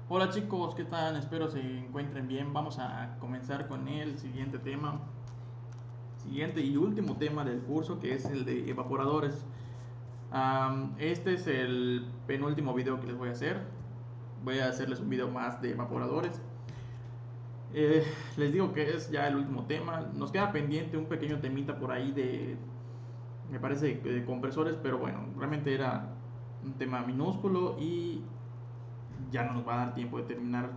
Hola chicos, ¿qué tal? Espero se encuentren bien. Vamos a comenzar con el siguiente tema, siguiente y último tema del curso, que es el de evaporadores. Este es el penúltimo video que les voy a hacer. Voy a hacerles un video más de evaporadores. Eh, Les digo que es ya el último tema. Nos queda pendiente un pequeño temita por ahí me parece, de compresores, pero bueno, realmente era un tema minúsculo y ya no nos va a dar tiempo de terminar.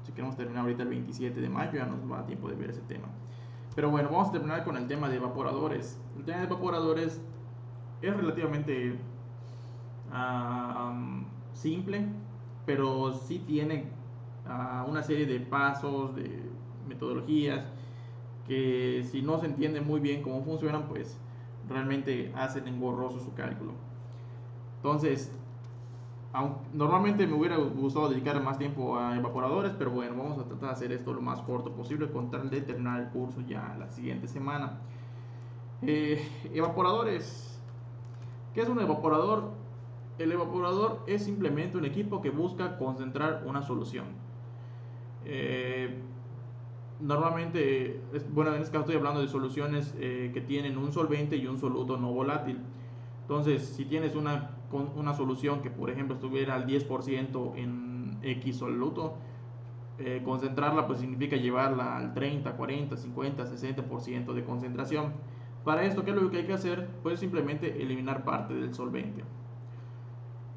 Si queremos terminar ahorita el 27 de mayo, ya nos va a dar tiempo de ver ese tema. Pero bueno, vamos a terminar con el tema de evaporadores. El tema de evaporadores es relativamente simple, pero sí tiene una serie de pasos, de metodologías, que si no se entiende muy bien cómo funcionan, pues realmente hacen engorroso su cálculo. Entonces, normalmente me hubiera gustado dedicar más tiempo a evaporadores, pero bueno, vamos a tratar de hacer esto lo más corto posible con tal de terminar el curso ya la siguiente semana. Evaporadores. ¿Qué es un evaporador? El evaporador es simplemente un equipo que busca concentrar una solución. Eh, Normalmente, bueno, en este caso estoy hablando de soluciones que tienen un solvente y un soluto no volátil. Entonces, si tienes una solución que, por ejemplo, estuviera al 10% en X soluto, concentrarla pues significa llevarla al 30, 40, 50, 60% de concentración. Para esto, ¿qué es lo que hay que hacer? Pues simplemente eliminar parte del solvente.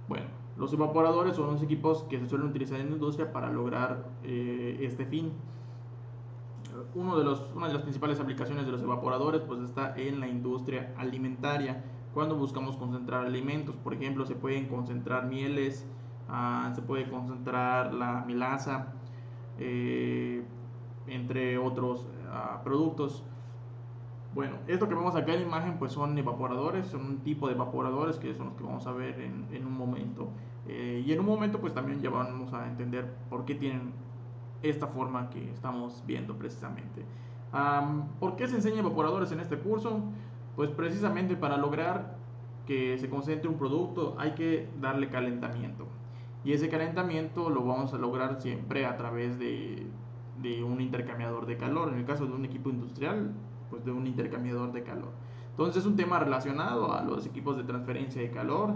Bueno, los evaporadores son los equipos que se suelen utilizar en la industria para lograr este fin. Una de las principales aplicaciones de los evaporadores pues está en la industria alimentaria. Cuando buscamos concentrar alimentos, por ejemplo, se pueden concentrar mieles, se puede concentrar la milasa, eh, entre otros productos. Bueno, esto que vemos acá en la imagen pues son evaporadores, son un tipo de evaporadores que son los que vamos a ver en un momento. Y en un momento pues también ya vamos a entender por qué tienen esta forma que estamos viendo precisamente. ¿Por qué se enseña evaporadores en este curso? Pues precisamente para lograr que se concentre un producto hay que darle calentamiento. Y ese calentamiento lo vamos a lograr siempre a través de un intercambiador de calor. En el caso de un equipo industrial, pues de un intercambiador de calor. Entonces es un tema relacionado a los equipos de transferencia de calor.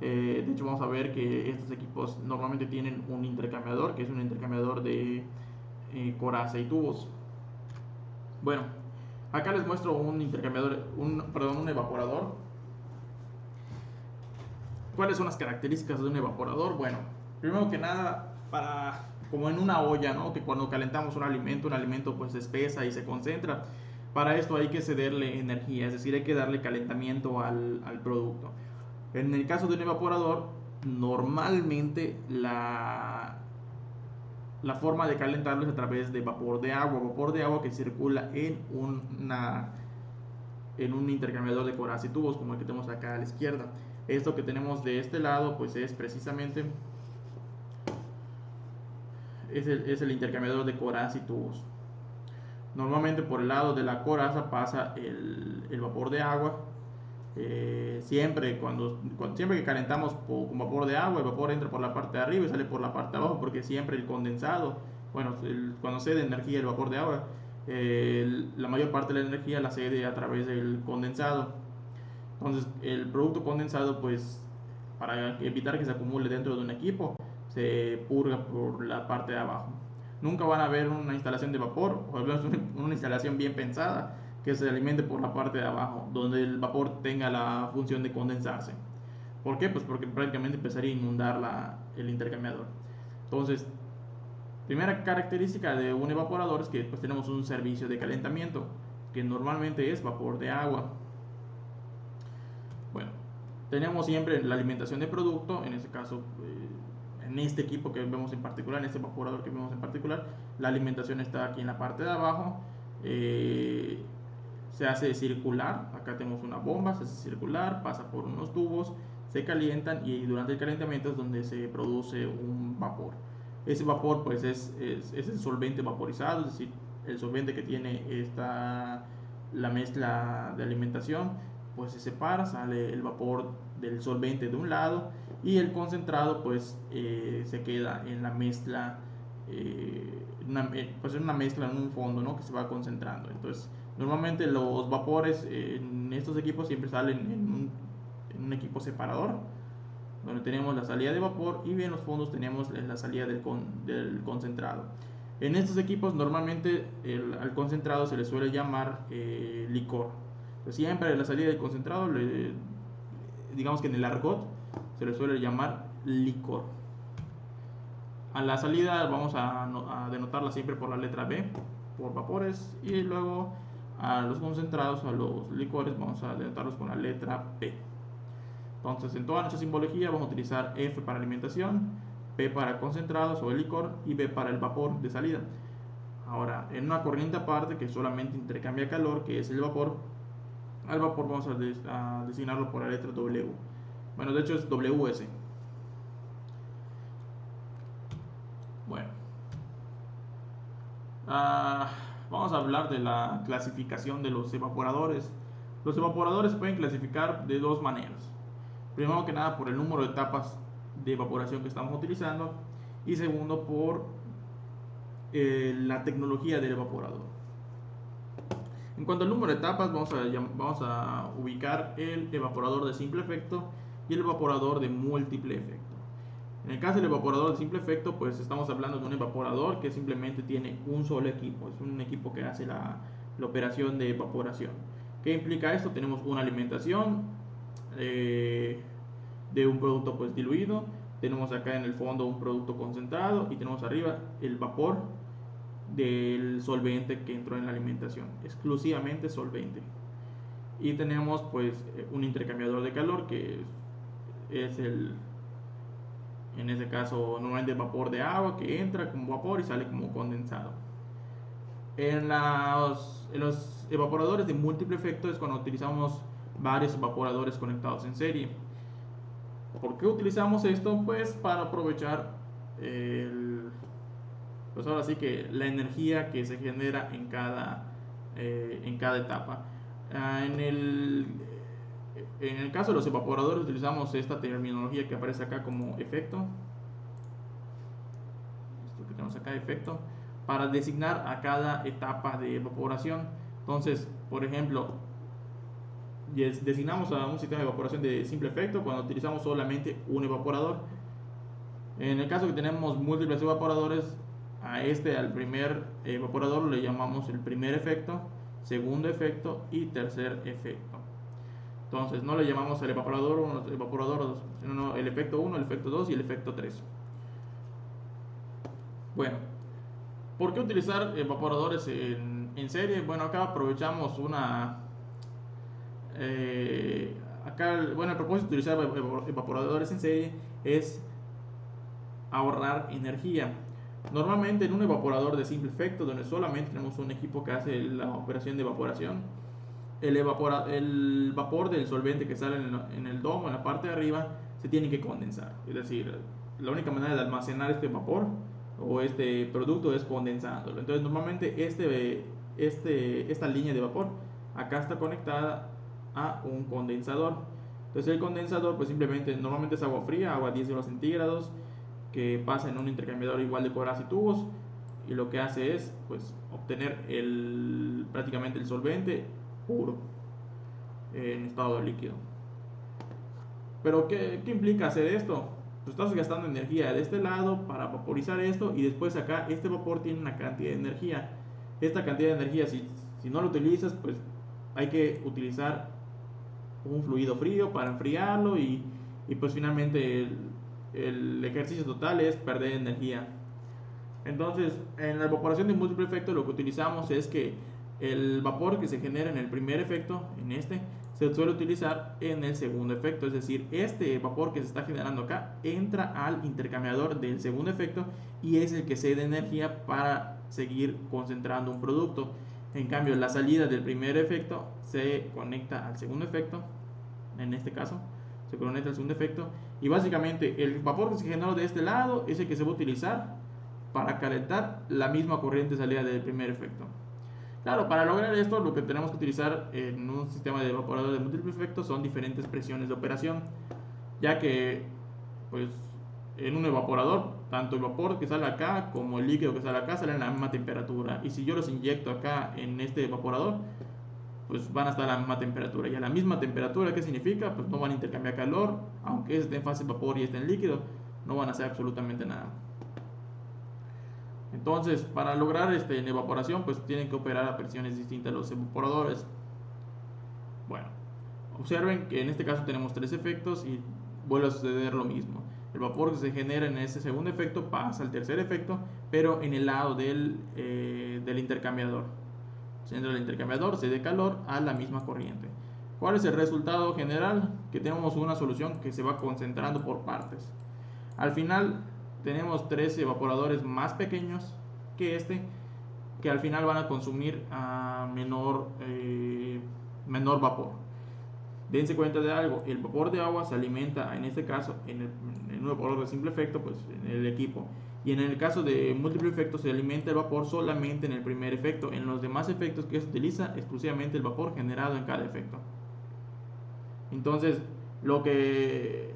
De hecho vamos a ver que estos equipos normalmente tienen un intercambiador, que es un intercambiador de coraza y tubos. Bueno, acá les muestro un intercambiador, un evaporador. ¿Cuáles son las características de un evaporador? Bueno, primero que nada, como en una olla, ¿no? Que cuando calentamos un alimento pues se espesa y se concentra. Para esto hay que cederle energía, es decir, hay que darle calentamiento al producto. En el caso de un evaporador, normalmente la forma de calentarlo es a través de vapor de agua que circula en un intercambiador de corazas y tubos, como el que tenemos acá a la izquierda. Esto que tenemos de este lado pues es precisamente es el intercambiador de corazas y tubos. Normalmente por el lado de la coraza pasa el vapor de agua. Siempre que calentamos con vapor de agua, el vapor entra por la parte de arriba y sale por la parte de abajo, porque siempre el condensado, bueno, cuando cede energía el vapor de agua, la mayor parte de la energía la cede a través del condensado. Entonces, el producto condensado, pues, para evitar que se acumule dentro de un equipo, se purga por la parte de abajo. Nunca van a ver una instalación de vapor, o al menos una instalación bien pensada, que se alimente por la parte de abajo, donde el vapor tenga la función de condensarse. ¿Por qué? Pues porque prácticamente empezaría a inundar el intercambiador. Entonces, primera característica de un evaporador es que pues, tenemos un servicio de calentamiento, que normalmente es vapor de agua. Bueno, tenemos siempre la alimentación de producto, en este caso, en este equipo que vemos en particular, en este evaporador que vemos en particular, la alimentación está aquí en la parte de abajo. eh, Se hace circular, acá tenemos una bomba, se hace circular, pasa por unos tubos, se calientan y durante el calentamiento es donde se produce un vapor. Ese vapor pues es el solvente vaporizado, es decir, el solvente que tiene la mezcla de alimentación, pues se separa, sale el vapor del solvente de un lado y el concentrado pues se queda en la mezcla, pues en una mezcla en un fondo, ¿no?, que se va concentrando. Entonces normalmente los vapores en estos equipos siempre salen en un equipo separador, donde tenemos la salida de vapor y en los fondos tenemos la salida del concentrado. En estos equipos normalmente al concentrado se le suele llamar licor. Pues siempre la salida del concentrado, digamos que en el argot se le suele llamar licor. A la salida vamos a denotarla siempre por la letra B, por vapores, y luego a los concentrados, a los licores, vamos a denotarlos con la letra P. Entonces, en toda nuestra simbología vamos a utilizar F para alimentación, P para concentrados o el licor y B para el vapor de salida. Ahora, en una corriente aparte que solamente intercambia calor, que es el vapor, al vapor vamos a designarlo por la letra W. Bueno, de hecho es WS. Bueno, vamos a hablar de la clasificación de los evaporadores. Los evaporadores se pueden clasificar de dos maneras. Primero que nada por el número de etapas de evaporación que estamos utilizando, y segundo por la tecnología del evaporador. En cuanto al número de etapas, vamos a ubicar el evaporador de simple efecto y el evaporador de múltiple efecto. En el caso del evaporador de simple efecto, pues estamos hablando de un evaporador que simplemente tiene un solo equipo, es un equipo que hace la operación de evaporación. ¿Qué implica esto? Tenemos una alimentación de un producto pues diluido, tenemos acá en el fondo un producto concentrado y tenemos arriba el vapor del solvente que entró en la alimentación, exclusivamente solvente. Y tenemos pues un intercambiador de calor que es en ese caso normalmente vapor de agua que entra como vapor y sale como condensado. En los evaporadores de múltiple efecto es cuando utilizamos varios evaporadores conectados en serie. ¿Por qué utilizamos esto? Pues para aprovechar pues ahora sí que la energía que se genera en cada etapa. En el caso de los evaporadores utilizamos esta terminología que aparece acá como efecto. Esto que tenemos acá, efecto, para designar a cada etapa de evaporación. Entonces, por ejemplo, designamos a un sistema de evaporación de simple efecto cuando utilizamos solamente un evaporador. En el caso que tenemos múltiples evaporadores, al primer evaporador le llamamos el primer efecto, segundo efecto y tercer efecto. Entonces no le llamamos al evaporador 1, el evaporador 2, sino el efecto 1, el efecto 2 y el efecto 3. Bueno, ¿por qué utilizar evaporadores en serie? Bueno, acá aprovechamos el propósito de utilizar evaporadores en serie es ahorrar energía. Normalmente en un evaporador de simple efecto, donde solamente tenemos un equipo que hace la operación de evaporación, el vapor del solvente que sale en el domo, en la parte de arriba, se tiene que condensar. Es decir, la única manera de almacenar este vapor o este producto es condensándolo. Entonces normalmente esta línea de vapor acá está conectada a un condensador. Entonces el condensador pues simplemente normalmente es agua fría, agua a 10 grados centígrados, que pasa en un intercambiador igual de coras y tubos, y lo que hace es pues obtener prácticamente el solvente puro en estado líquido. Pero ¿qué implica hacer esto? Pues estás gastando energía de este lado para vaporizar esto, y después acá este vapor tiene una cantidad de energía. Esta cantidad de energía, si no lo utilizas, pues hay que utilizar un fluido frío para enfriarlo, y pues finalmente el ejercicio total es perder energía. Entonces, en la evaporación de múltiple efecto lo que utilizamos es que el vapor que se genera en el primer efecto, se suele utilizar en el segundo efecto. Es decir, este vapor que se está generando acá entra al intercambiador del segundo efecto y es el que cede energía para seguir concentrando un producto. En cambio, la salida del primer efecto se conecta al segundo efecto, en este caso se conecta al segundo efecto, y básicamente el vapor que se generó de este lado es el que se va a utilizar para calentar la misma corriente salida del primer efecto. Claro, para lograr esto lo que tenemos que utilizar en un sistema de evaporador de múltiple efecto son diferentes presiones de operación. ya que pues en un evaporador tanto el vapor que sale acá como el líquido que sale acá salen a la misma temperatura, y si yo los inyecto acá en este evaporador, pues van a estar a la misma temperatura, y a la misma temperatura, ¿qué significa? Pues no van a intercambiar calor, aunque esté en fase de vapor y esté en líquido, no van a hacer absolutamente nada. Entonces, para lograr en evaporación, pues tienen que operar a presiones distintas los evaporadores. Bueno, observen que en este caso tenemos tres efectos y vuelve a suceder lo mismo. El vapor que se genera en ese segundo efecto pasa al tercer efecto, pero en el lado del intercambiador. Se entra el intercambiador, se dé calor a la misma corriente. ¿Cuál es el resultado general? Que tenemos una solución que se va concentrando por partes. Al final tenemos tres evaporadores más pequeños que que al final van a consumir menor vapor. Dense cuenta de algo, el vapor de agua se alimenta, en este caso, en un evaporador de simple efecto, pues en el equipo. Y en el caso de múltiple efecto se alimenta el vapor solamente en el primer efecto. En los demás efectos que se utiliza exclusivamente el vapor generado en cada efecto. Entonces, lo que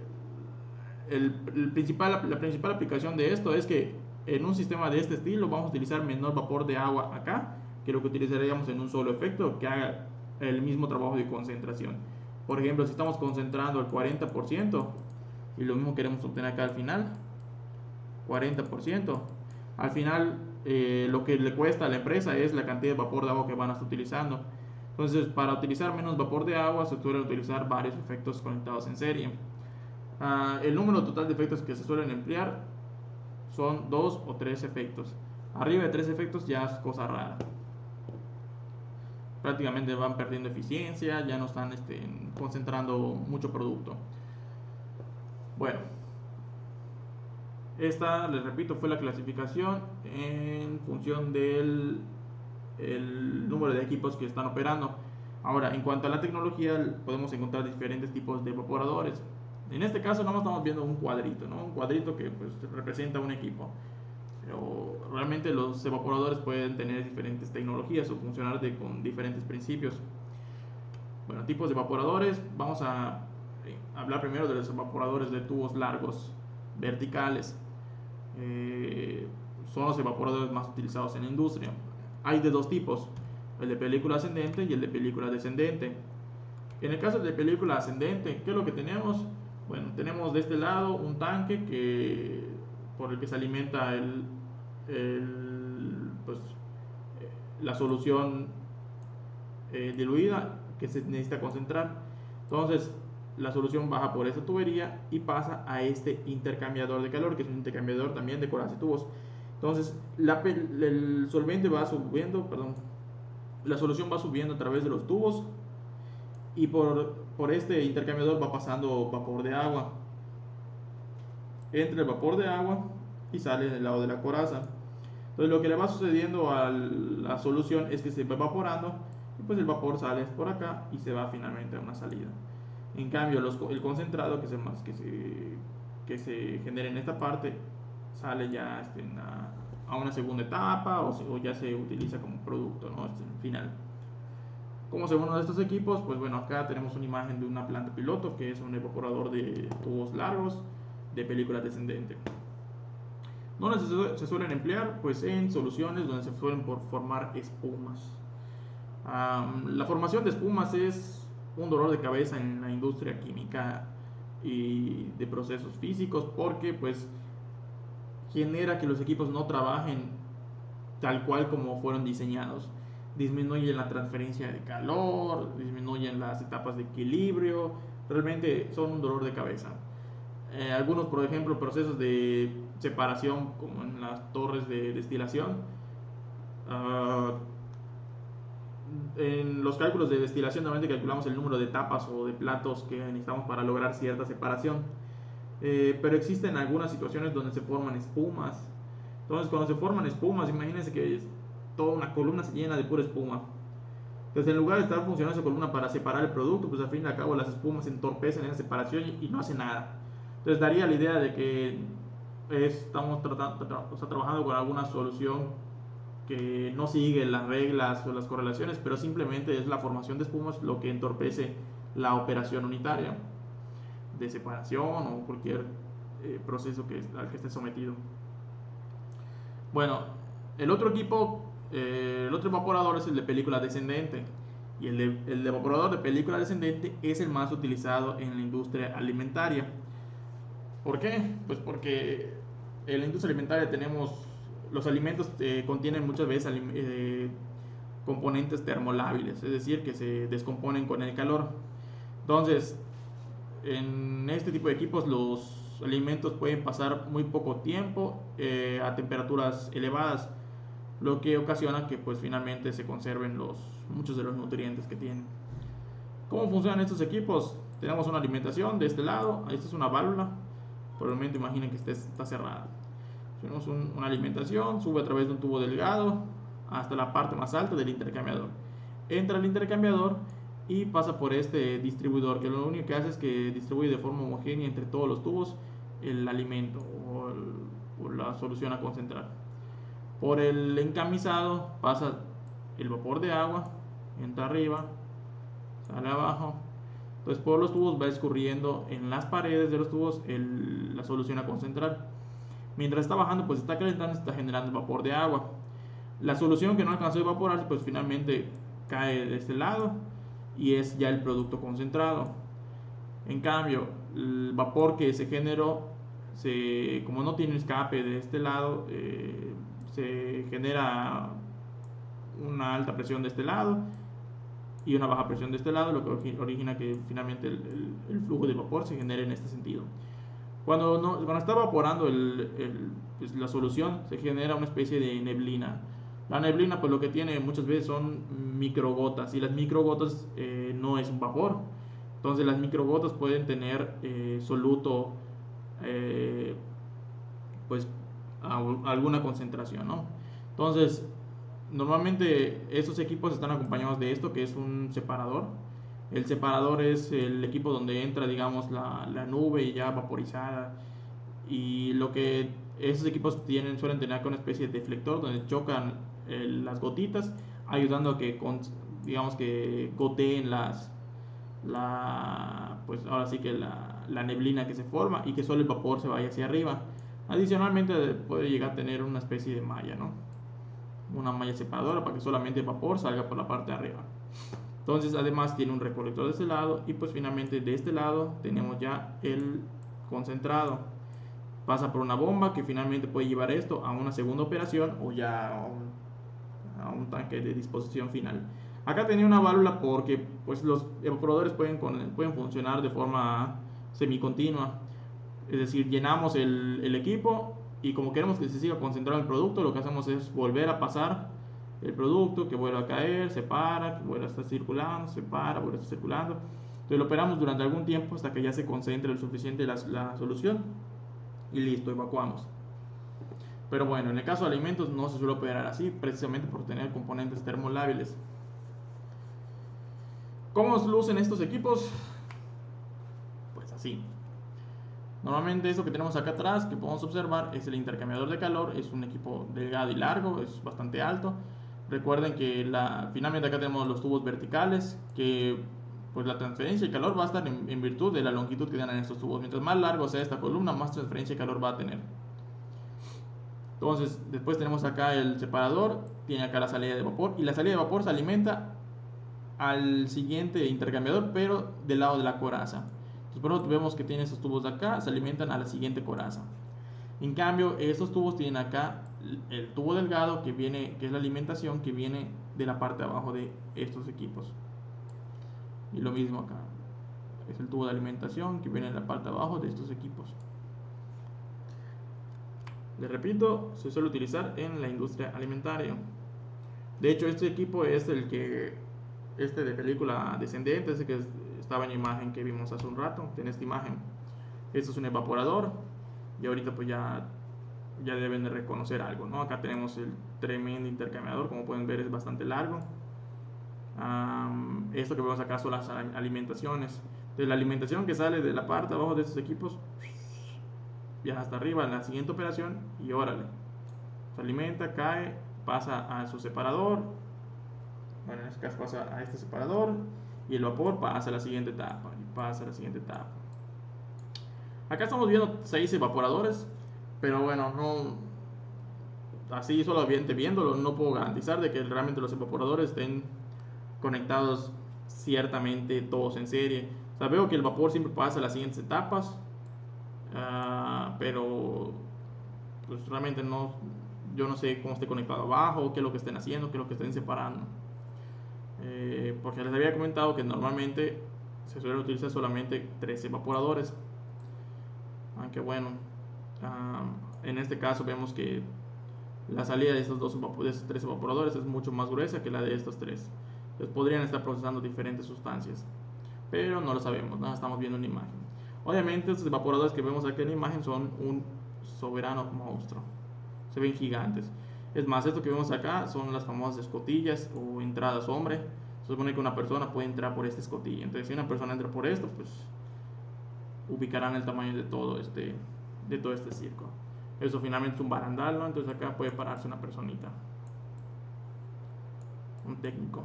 la principal aplicación de esto es que en un sistema de este estilo vamos a utilizar menor vapor de agua acá que lo que utilizaríamos en un solo efecto que haga el mismo trabajo de concentración. Por ejemplo, si estamos concentrando el 40% y lo mismo queremos obtener acá al final, 40%, al final lo que le cuesta a la empresa es la cantidad de vapor de agua que van a estar utilizando. Entonces, para utilizar menos vapor de agua se suelen utilizar varios efectos conectados en serie. El número total de efectos que se suelen emplear son 2 o 3 efectos. Arriba de 3 efectos ya es cosa rara. Prácticamente van perdiendo eficiencia, ya no están concentrando mucho producto. Bueno, esta, les repito, fue la clasificación en función del número de equipos que están operando. Ahora, en cuanto a la tecnología, podemos encontrar diferentes tipos de evaporadores. En este caso, no estamos viendo un cuadrito, ¿no? Un cuadrito que pues, representa un equipo. Pero realmente los evaporadores pueden tener diferentes tecnologías o funcionar con diferentes principios. Bueno, tipos de evaporadores. Vamos a hablar primero de los evaporadores de tubos largos verticales. Son los evaporadores más utilizados en la industria. Hay de dos tipos, el de película ascendente y el de película descendente. En el caso de película ascendente, ¿qué es lo que tenemos? Bueno, tenemos de este lado un tanque por el que se alimenta pues, la solución diluida que se necesita concentrar. Entonces, la solución baja por esta tubería y pasa a este intercambiador de calor, que es un intercambiador también de colas y tubos. Entonces, el solvente va subiendo, la solución va subiendo a través de los tubos y por este intercambiador va pasando vapor de agua. Entra el vapor de agua y sale del lado de la coraza. Entonces lo que le va sucediendo a la solución es que se va evaporando y pues el vapor sale por acá y se va finalmente a una salida. En cambio el concentrado que se genera en esta parte sale ya a una segunda etapa o ya se utiliza como producto, ¿no? Final. Como segundo de estos equipos, pues bueno, acá tenemos una imagen de una planta piloto que es un evaporador de tubos largos de película descendente. ¿Dónde se suelen emplear? Pues en soluciones donde se suelen formar espumas. La formación de espumas es un dolor de cabeza en la industria química y de procesos físicos porque pues genera que los equipos no trabajen tal cual como fueron diseñados. Disminuyen la transferencia de calor, disminuyen las etapas de equilibrio, realmente son un dolor de cabeza. Algunos, por ejemplo, procesos de separación, como en las torres de destilación, en los cálculos de destilación normalmente calculamos el número de tapas o de platos que necesitamos para lograr cierta separación, pero existen algunas situaciones donde se forman espumas. Entonces, cuando se forman espumas, imagínense que toda una columna se llena de pura espuma. Entonces, en lugar de estar funcionando esa columna para separar el producto, pues al fin y al cabo las espumas entorpecen esa separación y no hace nada. Entonces, daría la idea de que estamos trabajando con alguna solución que no sigue las reglas o las correlaciones, pero simplemente es la formación de espumas lo que entorpece la operación unitaria. de separación o cualquier proceso al que esté sometido. Bueno, el otro el otro evaporador es el de película descendente. Y el evaporador de película descendente es el más utilizado en la industria alimentaria. ¿Por qué? Pues porque en la industria alimentaria los alimentos contienen muchas veces componentes termolábiles, es decir, que se descomponen con el calor. Entonces, en este tipo de equipos los alimentos pueden pasar muy poco tiempo a temperaturas elevadas, lo que ocasiona que pues finalmente se conserven muchos de los nutrientes que tienen. ¿Cómo funcionan estos equipos? Tenemos una alimentación de este lado, esta es una válvula, por el momento imaginen que está cerrada. Tenemos una alimentación, sube a través de un tubo delgado hasta la parte más alta del intercambiador. Entra al intercambiador y pasa por este distribuidor, que lo único que hace es que distribuye de forma homogénea entre todos los tubos el alimento o la solución a concentrar. Por el encamisado pasa el vapor de agua, entra arriba, sale abajo. Entonces por los tubos va escurriendo en las paredes de los tubos la solución a concentrar. Mientras está bajando, pues está calentando, está generando el vapor de agua. La solución que no alcanzó a evaporarse, pues finalmente cae de este lado y es ya el producto concentrado. En cambio, el vapor que se generó, como no tiene escape de este lado, se genera una alta presión de este lado y una baja presión de este lado, lo que origina que finalmente el flujo de vapor se genere en este sentido. Cuando está evaporando pues la solución, se genera una especie de neblina. La neblina, pues lo que tiene muchas veces son microgotas, y las microgotas no es un vapor. Entonces las microgotas pueden tener soluto, pues alguna concentración, ¿no? Entonces, normalmente estos equipos están acompañados de esto, que es un separador. El separador es el equipo donde entra, digamos, la nube ya vaporizada. Y lo que esos equipos suelen tener con una especie de deflector donde chocan las gotitas, ayudando a que, digamos, que goteen pues ahora sí que la neblina que se forma y que solo el vapor se vaya hacia arriba. Adicionalmente puede llegar a tener una especie de malla, ¿no? Una malla separadora para que solamente el vapor salga por la parte de arriba. Entonces además tiene un recolector de este lado y pues finalmente de este lado tenemos ya el concentrado. Pasa por una bomba que finalmente puede llevar esto a una segunda operación o ya a un tanque de disposición final. Acá tenía una válvula porque pues los evaporadores pueden funcionar de forma semicontinua. Es decir, llenamos el equipo y como queremos que se siga concentrando el producto, lo que hacemos es volver a pasar el producto, que vuelva a caer, se para, que vuelva a estar circulando, se para, vuelve a estar circulando. Entonces lo operamos durante algún tiempo hasta que ya se concentre lo suficiente la solución y listo, evacuamos. Pero bueno, en el caso de alimentos no se suele operar así, precisamente por tener componentes termolábiles. ¿Cómo lucen estos equipos? Pues así. Normalmente eso que tenemos acá atrás, que podemos observar, es el intercambiador de calor. Es un equipo delgado y largo, es bastante alto. Recuerden que finalmente acá tenemos los tubos verticales, que pues la transferencia de calor va a estar en virtud de la longitud que dan en estos tubos. Mientras más largo sea esta columna, más transferencia de calor va a tener. Entonces, después tenemos acá el separador, tiene acá la salida de vapor, y la salida de vapor se alimenta al siguiente intercambiador, pero del lado de la coraza. Entonces, por eso vemos que tiene esos tubos de acá, se alimentan a la siguiente coraza. En cambio, estos tubos tienen acá el tubo delgado que es la alimentación que viene de la parte de abajo de estos equipos. Y lo mismo acá, es el tubo de alimentación que viene de la parte de abajo de estos equipos. Les repito, se suele utilizar en la industria alimentaria. De hecho, este equipo es de película descendente, ese que estaba en la imagen que vimos hace un rato, en esta imagen. Esto es un evaporador y ahorita pues ya deben de reconocer algo, ¿no? Acá tenemos el tremendo intercambiador, como pueden ver es bastante largo. Esto que vemos acá son las alimentaciones. Entonces la alimentación que sale de la parte de abajo de estos equipos viaja hasta arriba en la siguiente operación y órale, se alimenta, cae, pasa a su separador. Bueno, en este caso pasa a este separador y el vapor pasa a la siguiente etapa y pasa a la siguiente etapa. Acá estamos viendo 6 evaporadores, pero bueno, no, así solamente viéndolo no puedo garantizar de que realmente los evaporadores estén conectados ciertamente todos en serie. O sea, veo que el vapor siempre pasa a las siguientes etapas, pero pues realmente no, yo no sé cómo esté conectado abajo, qué es lo que estén haciendo, qué es lo que estén separando. Porque les había comentado que normalmente se suele utilizar solamente 3 evaporadores. Aunque bueno, en este caso vemos que la salida de estos 3 evaporadores es mucho más gruesa que la de estos 3. Entonces podrían estar procesando diferentes sustancias, pero no lo sabemos, ¿no? Estamos viendo una imagen. Obviamente estos evaporadores que vemos aquí en la imagen son un soberano monstruo, se ven gigantes. Es más, esto que vemos acá son las famosas escotillas o entradas hombre. Se supone que una persona puede entrar por esta escotilla. Entonces si una persona entra por esto, pues ubicarán el tamaño de todo este circo. Eso finalmente es un barandal, ¿no? Entonces acá puede pararse una personita, un técnico.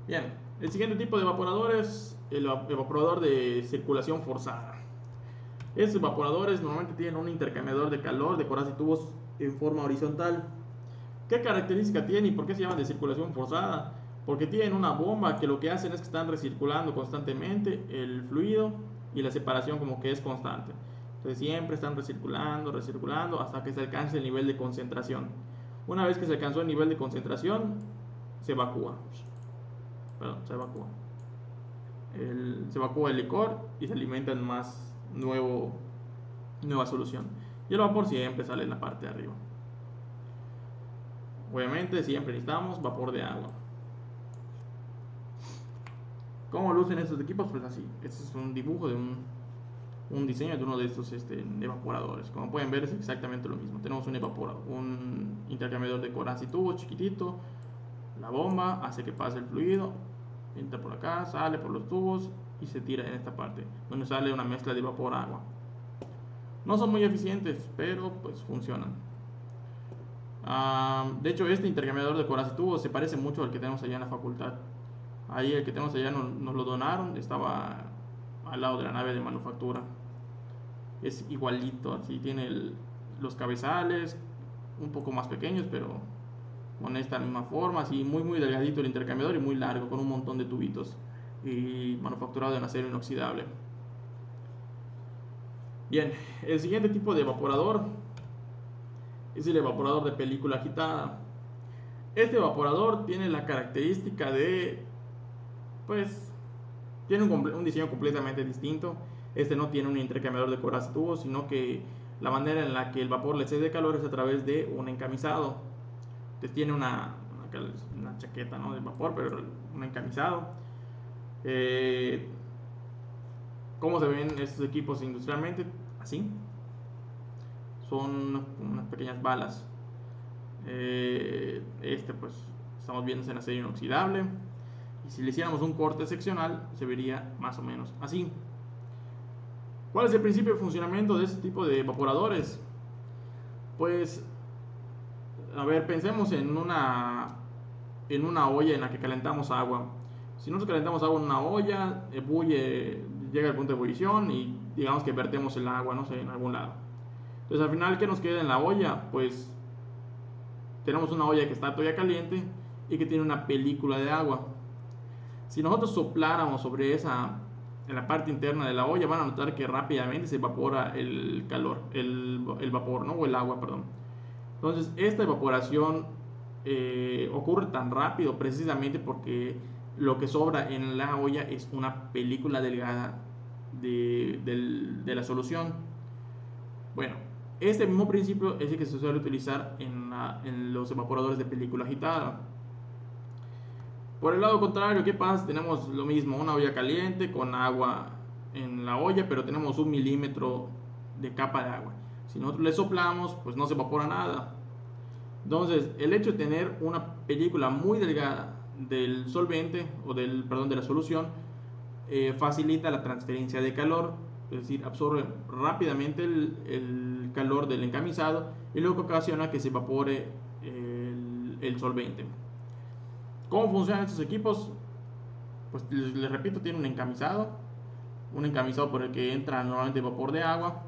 Bien, el siguiente tipo de evaporador es el evaporador de circulación forzada. Estos evaporadores normalmente tienen un intercambiador de calor de corazas y tubos en forma horizontal. ¿Qué característica tiene y por qué se llaman de circulación forzada? Porque tienen una bomba que lo que hacen es que están recirculando constantemente el fluido y la separación como que es constante. Entonces siempre están recirculando, recirculando hasta que se alcance el nivel de concentración. Una vez que se alcanzó el nivel de concentración, se evacúa. Perdón, se evacúa el licor y se alimenta en más nueva solución. Y el vapor siempre sale en la parte de arriba. Obviamente siempre necesitamos vapor de agua. ¿Cómo lucen estos equipos? Pues así. Este es un dibujo de un diseño de uno de estos evaporadores. Como pueden ver es exactamente lo mismo. Tenemos un intercambiador de corazas y tubos chiquitito. La bomba hace que pase el fluido. Entra por acá, sale por los tubos y se tira en esta parte, donde sale una mezcla de vapor-agua. No son muy eficientes, pero pues funcionan. De hecho, este intercambiador de corazas y tubos se parece mucho al que tenemos allá en la facultad. Ahí el que tenemos allá nos lo donaron, estaba al lado de la nave de manufactura. Es igualito, así tiene los cabezales, un poco más pequeños, pero con esta misma forma, así muy delgadito el intercambiador y muy largo, con un montón de tubitos y manufacturado en acero inoxidable. Bien, el siguiente tipo de evaporador es el evaporador de película agitada. Este evaporador tiene la característica de, pues, tiene un diseño completamente distinto. Este no tiene un intercambiador de corazas tubos, sino que la manera en la que el vapor le cede calor es a través de un encamisado. Entonces tiene una chaqueta, ¿no?, de vapor, pero un encamisado. ¿Cómo se ven estos equipos industrialmente? Así. Son unas pequeñas balas. Pues estamos viendo en acero inoxidable. Y si le hiciéramos un corte seccional, se vería más o menos así. ¿Cuál es el principio de funcionamiento de este tipo de evaporadores? Pues, a ver, pensemos en una olla en la que calentamos agua. Si nosotros calentamos agua en una olla, llega al punto de ebullición y digamos que vertemos el agua, no sé, en algún lado. Entonces al final, ¿qué nos queda en la olla? Pues tenemos una olla que está todavía caliente y que tiene una película de agua. Si nosotros sopláramos sobre en la parte interna de la olla, van a notar que rápidamente se evapora el calor, el vapor, ¿no? O el agua, perdón. Entonces, esta evaporación ocurre tan rápido precisamente porque lo que sobra en la olla es una película delgada de la solución. Bueno, este mismo principio es el que se suele utilizar en los evaporadores de película agitada. Por el lado contrario, ¿qué pasa? Tenemos lo mismo, una olla caliente con agua en la olla, pero tenemos 1 milímetro de capa de agua. Si nosotros le soplamos, pues no se evapora nada. Entonces, el hecho de tener una película muy delgada del solvente, perdón, de la solución, facilita la transferencia de calor, es decir, absorbe rápidamente el calor del encamisado y lo que ocasiona que se evapore el solvente. ¿Cómo funcionan estos equipos? Pues les repito, tiene un encamisado un encamisado por el que entra normalmente vapor de agua.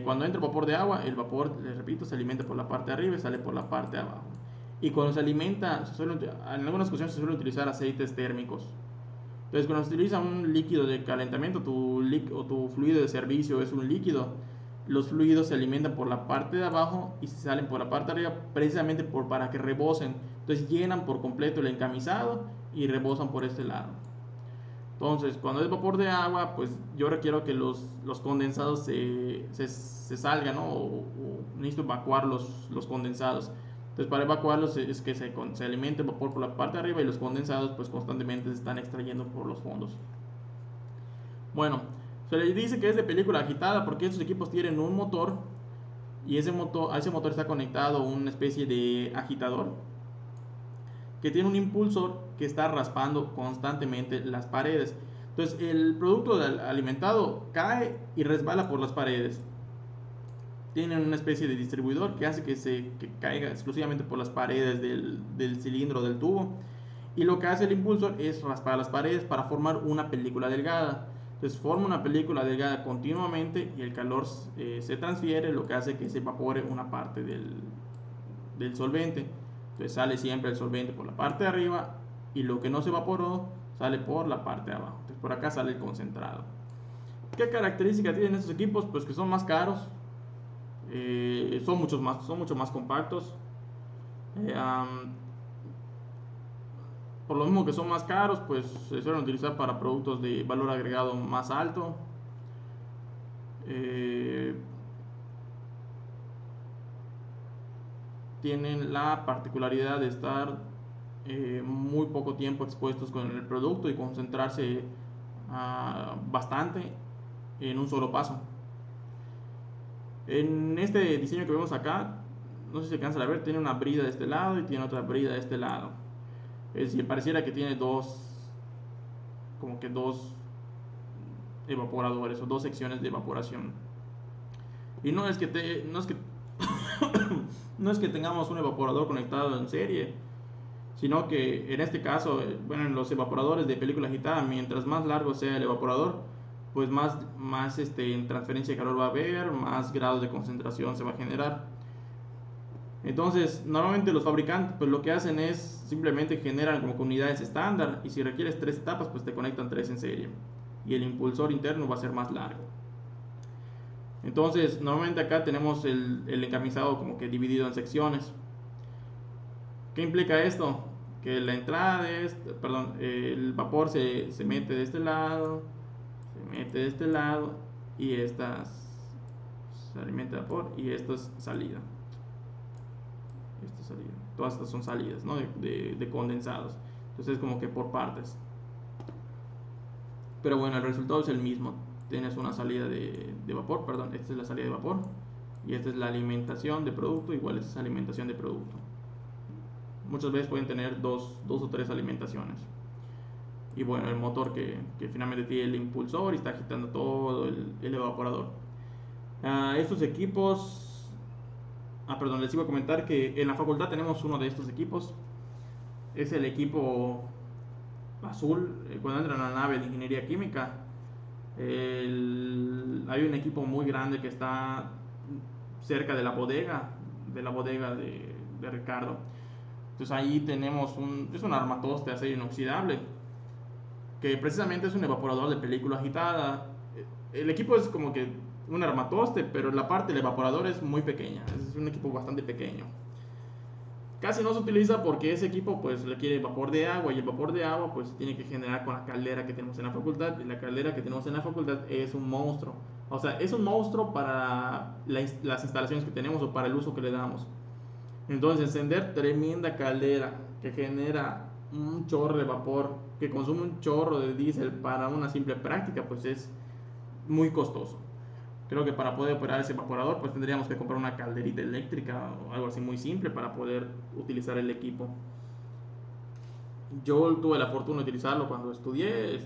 Cuando entra vapor de agua, el vapor, les repito, se alimenta por la parte de arriba y sale por la parte de abajo. Y cuando se alimenta, en algunas ocasiones se suelen utilizar aceites térmicos. Entonces, cuando se utiliza un líquido de calentamiento, o tu fluido de servicio es un líquido, los fluidos se alimentan por la parte de abajo y se salen por la parte de arriba precisamente para que rebosen. Entonces llenan por completo el encamisado y rebosan por este lado. Entonces, cuando es vapor de agua, pues yo requiero que los condensados se salgan, ¿no? O necesito evacuar los condensados. Entonces, para evacuarlos es que se alimente el vapor por la parte de arriba y los condensados pues constantemente se están extrayendo por los fondos. Bueno, se le dice que es de película agitada porque estos equipos tienen un motor y a ese motor está conectado una especie de agitador que tiene un impulsor que está raspando constantemente las paredes. Entonces el producto alimentado cae y resbala por las paredes. Tienen una especie de distribuidor que hace que caiga exclusivamente por las paredes del cilindro del tubo. Y lo que hace el impulsor es raspar las paredes para formar una película delgada. Entonces forma una película delgada continuamente y el calor se transfiere, lo que hace que se evapore una parte del solvente. Entonces sale siempre el solvente por la parte de arriba y lo que no se evaporó sale por la parte de abajo. Entonces por acá sale el concentrado. ¿Qué características tienen estos equipos? Pues que son más caros, son mucho más compactos. Por lo mismo que son más caros, pues se suelen utilizar para productos de valor agregado más alto. Tienen la particularidad de estar muy poco tiempo expuestos con el producto y concentrarse bastante en un solo paso. En este diseño que vemos acá, no sé si se alcanza a ver, tiene una brida de este lado y tiene otra brida de este lado. Es decir, pareciera que tiene dos evaporadores o dos secciones de evaporación. Y no es que no es que tengamos un evaporador conectado en serie, sino que en este caso, bueno, en los evaporadores de película agitada, mientras más largo sea el evaporador, pues más en transferencia de calor va a haber, más grados de concentración se va a generar. Entonces, normalmente los fabricantes pues lo que hacen es simplemente generan como unidades estándar y si requieres 3 etapas, pues te conectan 3 en serie y el impulsor interno va a ser más largo. Entonces, normalmente acá tenemos el encamisado como que dividido en secciones. ¿Qué implica esto? Que la entrada el vapor se mete de este lado, se mete de este lado y se alimenta de vapor y esto es salida. Todas estas son salidas, ¿no? de condensados. Entonces es como que por partes. Pero bueno, el resultado es el mismo. Tienes una salida de vapor, perdón, esta es la salida de vapor y esta es la alimentación de producto, igual es alimentación de producto. Muchas veces pueden tener dos o tres alimentaciones. Y bueno, el motor que finalmente tiene el impulsor y está agitando todo el evaporador. Estos equipos, perdón, les iba a comentar que en la facultad tenemos uno de estos equipos. Es el equipo azul. Cuando entran a la nave de ingeniería química, hay un equipo muy grande que está cerca de la bodega de Ricardo. Entonces ahí tenemos es un armatoste de acero inoxidable que precisamente es un evaporador de película agitada. El equipo es como que un armatoste, pero la parte del evaporador es muy pequeña, es un equipo bastante pequeño. Casi no se utiliza porque ese equipo pues requiere vapor de agua y el vapor de agua pues se tiene que generar con la caldera que tenemos en la facultad y la caldera que tenemos en la facultad es un monstruo. O sea, es un monstruo para las instalaciones que tenemos o para el uso que le damos. Entonces, encender tremenda caldera que genera un chorro de vapor, que consume un chorro de diésel para una simple práctica, pues es muy costoso. Creo que para poder operar ese evaporador, pues tendríamos que comprar una calderita eléctrica o algo así muy simple para poder utilizar el equipo. Yo tuve la fortuna de utilizarlo cuando estudié,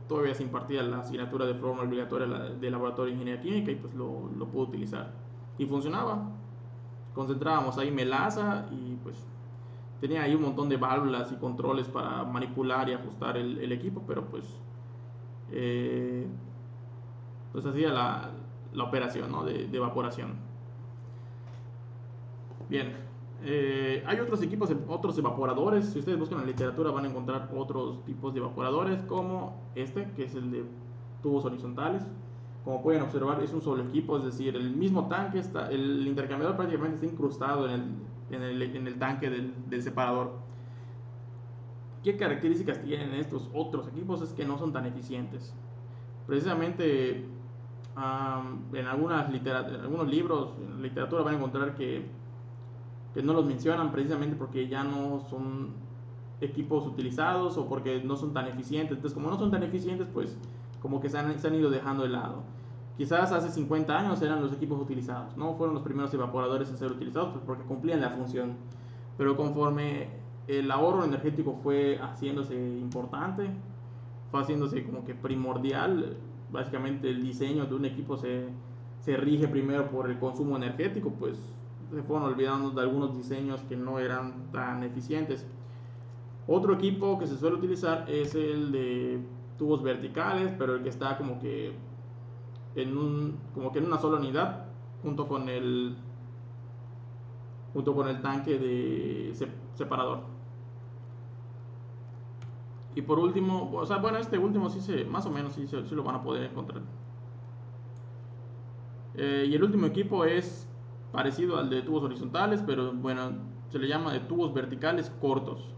todavía se impartía la asignatura de forma obligatoria de laboratorio de ingeniería química y pues lo pude utilizar. Y funcionaba. Concentrábamos ahí melaza y pues tenía ahí un montón de válvulas y controles para manipular y ajustar el equipo, pero pues pues hacía la operación, ¿no? de evaporación. Bien, hay otros equipos, otros evaporadores. Si ustedes buscan en la literatura van a encontrar otros tipos de evaporadores, como este, que es el de tubos horizontales. Como pueden observar, es un solo equipo, es decir, el mismo tanque, el intercambiador prácticamente está incrustado en el tanque del separador. ¿Qué características tienen estos otros equipos? Es que no son tan eficientes. Precisamente en algunos libros, en literatura van a encontrar que no los mencionan precisamente porque ya no son equipos utilizados o porque no son tan eficientes. Entonces, como no son tan eficientes, pues como que se han ido dejando de lado. Quizás hace 50 años eran los equipos utilizados, ¿no? Fueron los primeros evaporadores en ser utilizados pues porque cumplían la función. Pero conforme el ahorro energético fue haciéndose importante, fue haciéndose como que primordial, básicamente el diseño de un equipo se rige primero por el consumo energético, pues se fueron olvidando de algunos diseños que no eran tan eficientes. Otro equipo que se suele utilizar es el de tubos verticales, pero el que está como que en una sola unidad, junto con el tanque de separador. Y por último, o sea, bueno, este último más o menos sí lo van a poder encontrar. Y el último equipo es parecido al de tubos horizontales, pero bueno, se le llama de tubos verticales cortos.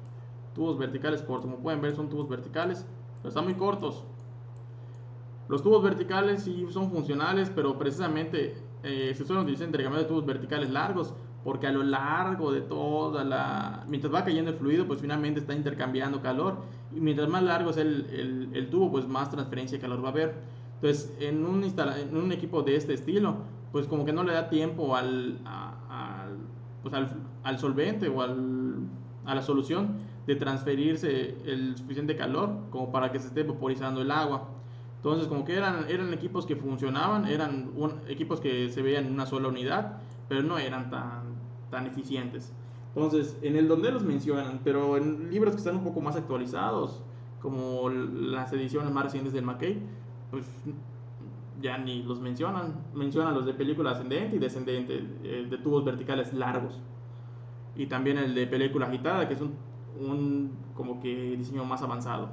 Tubos verticales cortos, como pueden ver son tubos verticales, pero están muy cortos. Los tubos verticales sí son funcionales, pero precisamente se suelen utilizar intercambio de tubos verticales largos, porque a lo largo de mientras va cayendo el fluido, pues finalmente está intercambiando calor, y mientras más largo es el tubo, pues más transferencia de calor va a haber. Entonces, en un equipo de este estilo, pues como que no le da tiempo pues al solvente o a la solución de transferirse el suficiente calor como para que se esté vaporizando el agua. Entonces, como que eran equipos que funcionaban, eran equipos que se veían en una sola unidad, pero no eran tan eficientes. Entonces, en el donde los mencionan, pero en libros que están un poco más actualizados, como las ediciones más recientes del Mackay, pues ya ni los mencionan. Mencionan los de película ascendente y descendente, de tubos verticales largos. Y también el de película agitada, que es un como que diseño más avanzado.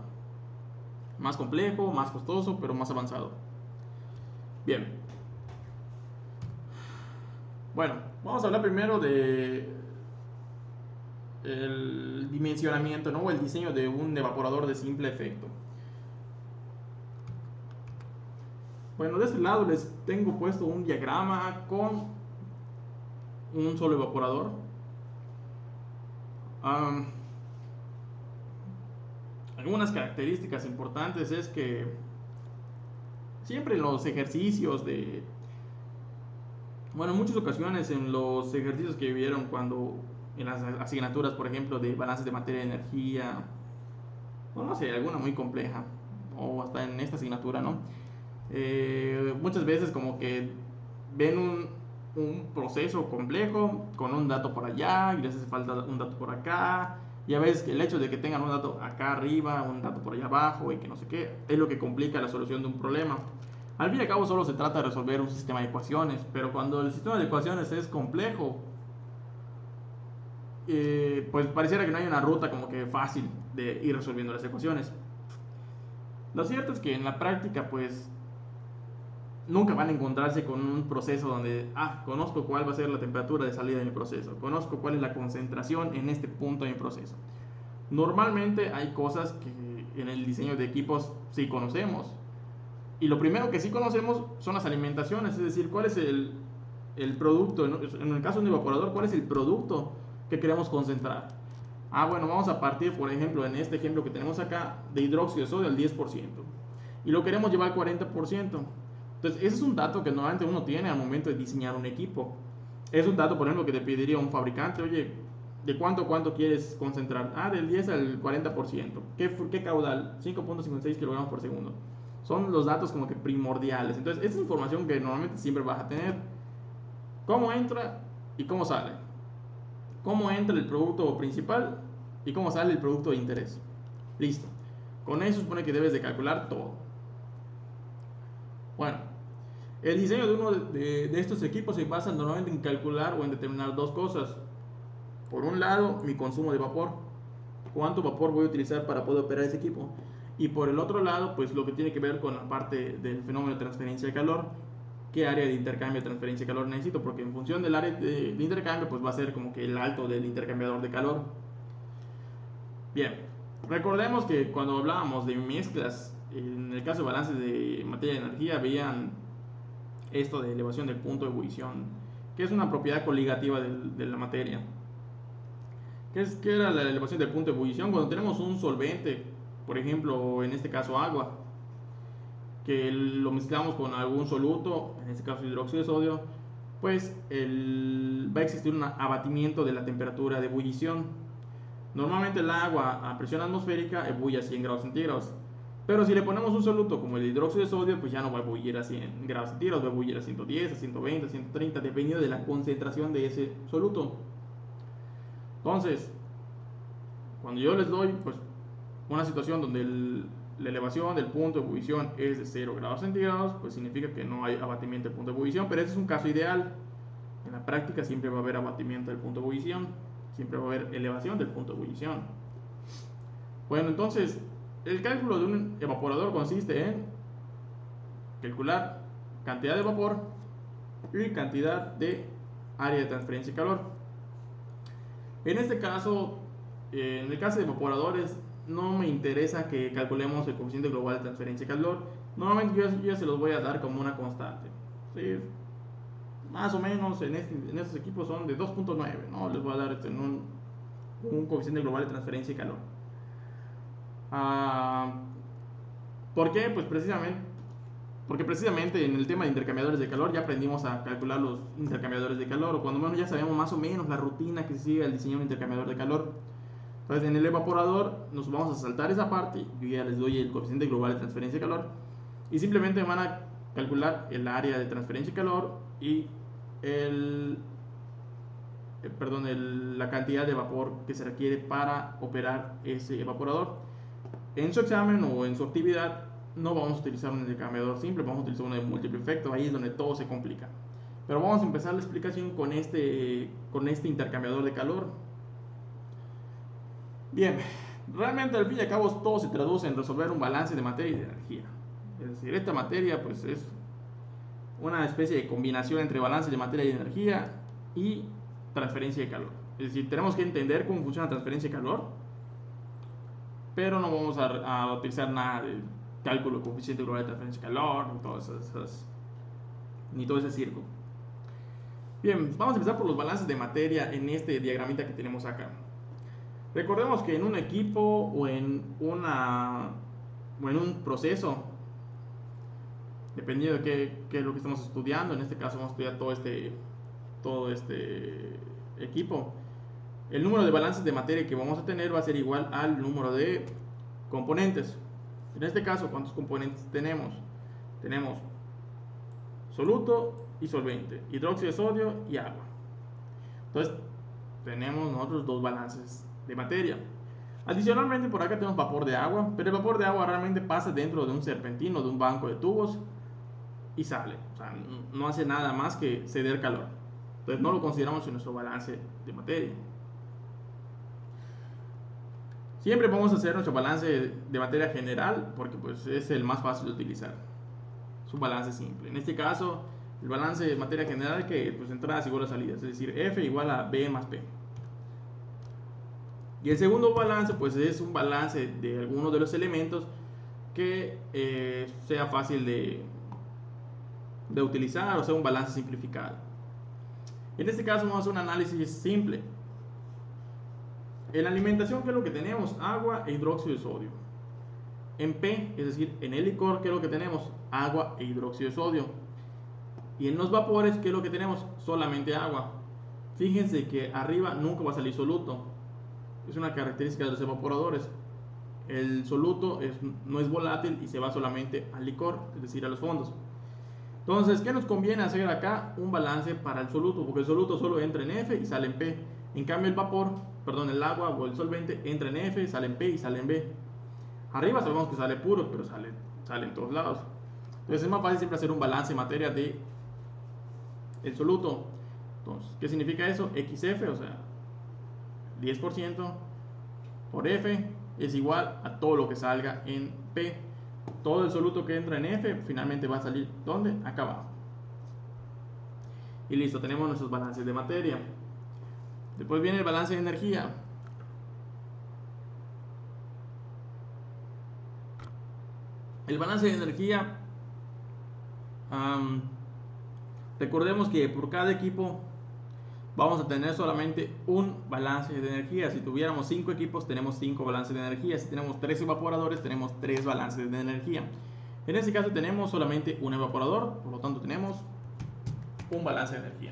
Más complejo, más costoso, pero más avanzado. Bien. Bueno, vamos a hablar primero de el dimensionamiento, ¿no? O el diseño de un evaporador de simple efecto. Bueno, de este lado les tengo puesto un diagrama con un solo evaporador. Algunas características importantes es que siempre en los ejercicios bueno, en muchas ocasiones en los ejercicios que vieron cuando en las asignaturas, por ejemplo, de balances de materia y energía, o no sé, alguna muy compleja, o hasta en esta asignatura, ¿no? Muchas veces como que ven un proceso complejo con un dato por allá y les hace falta un dato por acá. Y a veces el hecho de que tengan un dato acá arriba, un dato por allá abajo y que no sé qué, es lo que complica la solución de un problema. Al fin y al cabo solo se trata de resolver un sistema de ecuaciones, pero cuando el sistema de ecuaciones es complejo, pues pareciera que no hay una ruta como que fácil de ir resolviendo las ecuaciones. Lo cierto es que en la práctica pues nunca van a encontrarse con un proceso donde, conozco cuál va a ser la temperatura de salida de mi proceso, conozco cuál es la concentración en este punto de mi proceso. Normalmente hay cosas que en el diseño de equipos sí conocemos. Y lo primero que sí conocemos son las alimentaciones, es decir, cuál es el producto, en el caso de un evaporador, cuál es el producto que queremos concentrar. Bueno, vamos a partir, por ejemplo, en este ejemplo que tenemos acá, de hidróxido de sodio al 10%. Y lo queremos llevar al 40%. Entonces, ese es un dato que normalmente uno tiene al momento de diseñar un equipo. Es un dato, por ejemplo, que te pediría un fabricante, oye, ¿de cuánto quieres concentrar? Del 10 al 40%. ¿Qué caudal? 5.56 kilogramos por segundo. Son los datos como que primordiales. Entonces, esa es información que normalmente siempre vas a tener. ¿Cómo entra y cómo sale? ¿Cómo entra el producto principal y cómo sale el producto de interés? Listo. Con eso supone que debes de calcular todo. Bueno, el diseño de uno de estos equipos se basa normalmente en calcular o en determinar dos cosas. Por un lado, mi consumo de vapor, cuánto vapor voy a utilizar para poder operar ese equipo. Y por el otro lado, pues lo que tiene que ver con la parte del fenómeno de transferencia de calor, qué área de intercambio de transferencia de calor necesito, porque en función del área de intercambio, pues va a ser como que el alto del intercambiador de calor. Bien, recordemos que cuando hablábamos de mezclas, en el caso de balances de materia y energía, veían esto de elevación del punto de ebullición, que es una propiedad coligativa de la materia. ¿Qué era la elevación del punto de ebullición? Cuando tenemos un solvente, por ejemplo, en este caso agua, que lo mezclamos con algún soluto, en este caso hidróxido de sodio, pues va a existir un abatimiento de la temperatura de ebullición. Normalmente el agua a presión atmosférica ebulle a 100 grados centígrados. Pero si le ponemos un soluto como el hidróxido de sodio, pues ya no va a ebullir a 100 grados centígrados, va a ebullir a 110, a 120, a 130, dependiendo de la concentración de ese soluto. Entonces, cuando yo les doy pues, una situación donde la elevación del punto de ebullición es de 0 grados centígrados, pues significa que no hay abatimiento del punto de ebullición, pero ese es un caso ideal. En la práctica siempre va a haber abatimiento del punto de ebullición, siempre va a haber elevación del punto de ebullición. Bueno, entonces, el cálculo de un evaporador consiste en calcular cantidad de vapor y cantidad de área de transferencia de calor. En este caso, en el caso de evaporadores, no me interesa que calculemos el coeficiente global de transferencia de calor. Normalmente yo ya se los voy a dar como una constante. ¿Sí? Más o menos en estos equipos son de 2.9, ¿no? Les voy a dar un coeficiente global de transferencia de calor. ¿Por qué? Pues porque precisamente en el tema de intercambiadores de calor ya aprendimos a calcular los intercambiadores de calor, o cuando menos ya sabemos más o menos la rutina que sigue el diseño de un intercambiador de calor. Entonces en el evaporador nos vamos a saltar esa parte, yo ya les doy el coeficiente global de transferencia de calor y simplemente van a calcular el área de transferencia de calor y la cantidad de vapor que se requiere para operar ese evaporador. En su examen o en su actividad no vamos a utilizar un intercambiador simple, vamos a utilizar uno de múltiplo efecto, ahí es donde todo se complica. Pero vamos a empezar la explicación con este intercambiador de calor. Bien, realmente al fin y al cabo todo se traduce en resolver un balance de materia y de energía. Es decir, esta materia pues es una especie de combinación entre balance de materia y energía y transferencia de calor. Es decir, tenemos que entender cómo funciona la transferencia de calor, pero no vamos a utilizar nada de cálculo de coeficiente global de transferencia de calor, ni todo ese circo. Bien, vamos a empezar por los balances de materia en este diagramita que tenemos acá. Recordemos que en un equipo o en un proceso, dependiendo de qué es lo que estamos estudiando, en este caso vamos a estudiar todo este equipo, el número de balances de materia que vamos a tener va a ser igual al número de componentes. En este caso, ¿cuántos componentes tenemos? Tenemos soluto y solvente, hidróxido de sodio y agua. Entonces, tenemos nosotros dos balances de materia. Adicionalmente, por acá tenemos vapor de agua, pero el vapor de agua realmente pasa dentro de un serpentino, de un banco de tubos y sale. O sea, no hace nada más que ceder calor. Entonces, no lo consideramos en nuestro balance de materia. Siempre vamos a hacer nuestro balance de materia general porque pues, es el más fácil de utilizar. Es un balance simple. En este caso, el balance de materia general que pues, entradas igual a salidas, es decir, F igual a B más P. Y el segundo balance pues es un balance de alguno de los elementos que sea fácil de utilizar, o sea, un balance simplificado. En este caso vamos a hacer un análisis simple. En la alimentación, ¿qué es lo que tenemos? Agua e hidróxido de sodio. En P, es decir, en el licor, ¿qué es lo que tenemos? Agua e hidróxido de sodio. Y en los vapores, ¿qué es lo que tenemos? Solamente agua. Fíjense que arriba nunca va a salir soluto. Es una característica de los evaporadores. El soluto no es volátil y se va solamente al licor, es decir, a los fondos. Entonces, ¿qué nos conviene hacer acá? Un balance para el soluto, porque el soluto solo entra en F y sale en P. En cambio, el agua o el solvente entra en F, sale en P y sale en B. Arriba sabemos que sale puro, pero sale en todos lados. Entonces es más fácil siempre hacer un balance en materia de el soluto. Entonces, ¿qué significa eso? XF, o sea, 10% por F es igual a todo lo que salga en P. Todo el soluto que entra en F finalmente va a salir, ¿dónde? Acá abajo. Y listo, tenemos nuestros balances de materia. Después viene el balance de energía. El balance de energía, recordemos que por cada equipo vamos a tener solamente un balance de energía. Si tuviéramos 5 equipos, tenemos 5 balances de energía. Si tenemos 3 evaporadores, tenemos 3 balances de energía. En este caso tenemos solamente un evaporador, por lo tanto tenemos un balance de energía.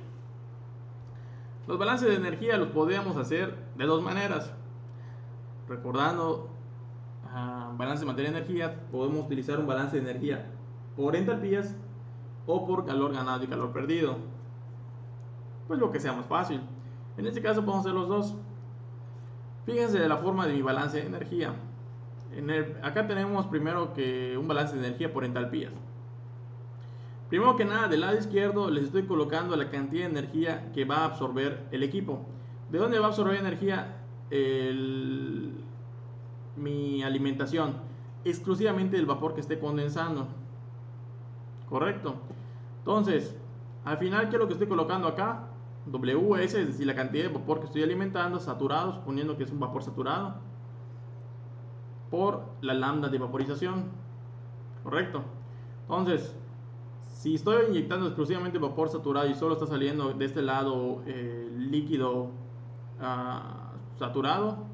Los balances de energía los podemos hacer de dos maneras. Recordando balance de materia de energía, podemos utilizar un balance de energía por entalpías o por calor ganado y calor perdido. Pues lo que sea más fácil. En este caso podemos hacer los dos. Fíjense de la forma de mi balance de energía. Acá tenemos primero que un balance de energía por entalpías. Primero que nada, del lado izquierdo les estoy colocando la cantidad de energía que va a absorber el equipo. ¿De dónde va a absorber energía mi alimentación? Exclusivamente del vapor que esté condensando. Correcto. Entonces, al final, ¿qué es lo que estoy colocando acá? WS, es decir, la cantidad de vapor que estoy alimentando, saturado, suponiendo que es un vapor saturado, por la lambda de vaporización. Correcto. Entonces, si estoy inyectando exclusivamente vapor saturado y solo está saliendo de este lado líquido saturado,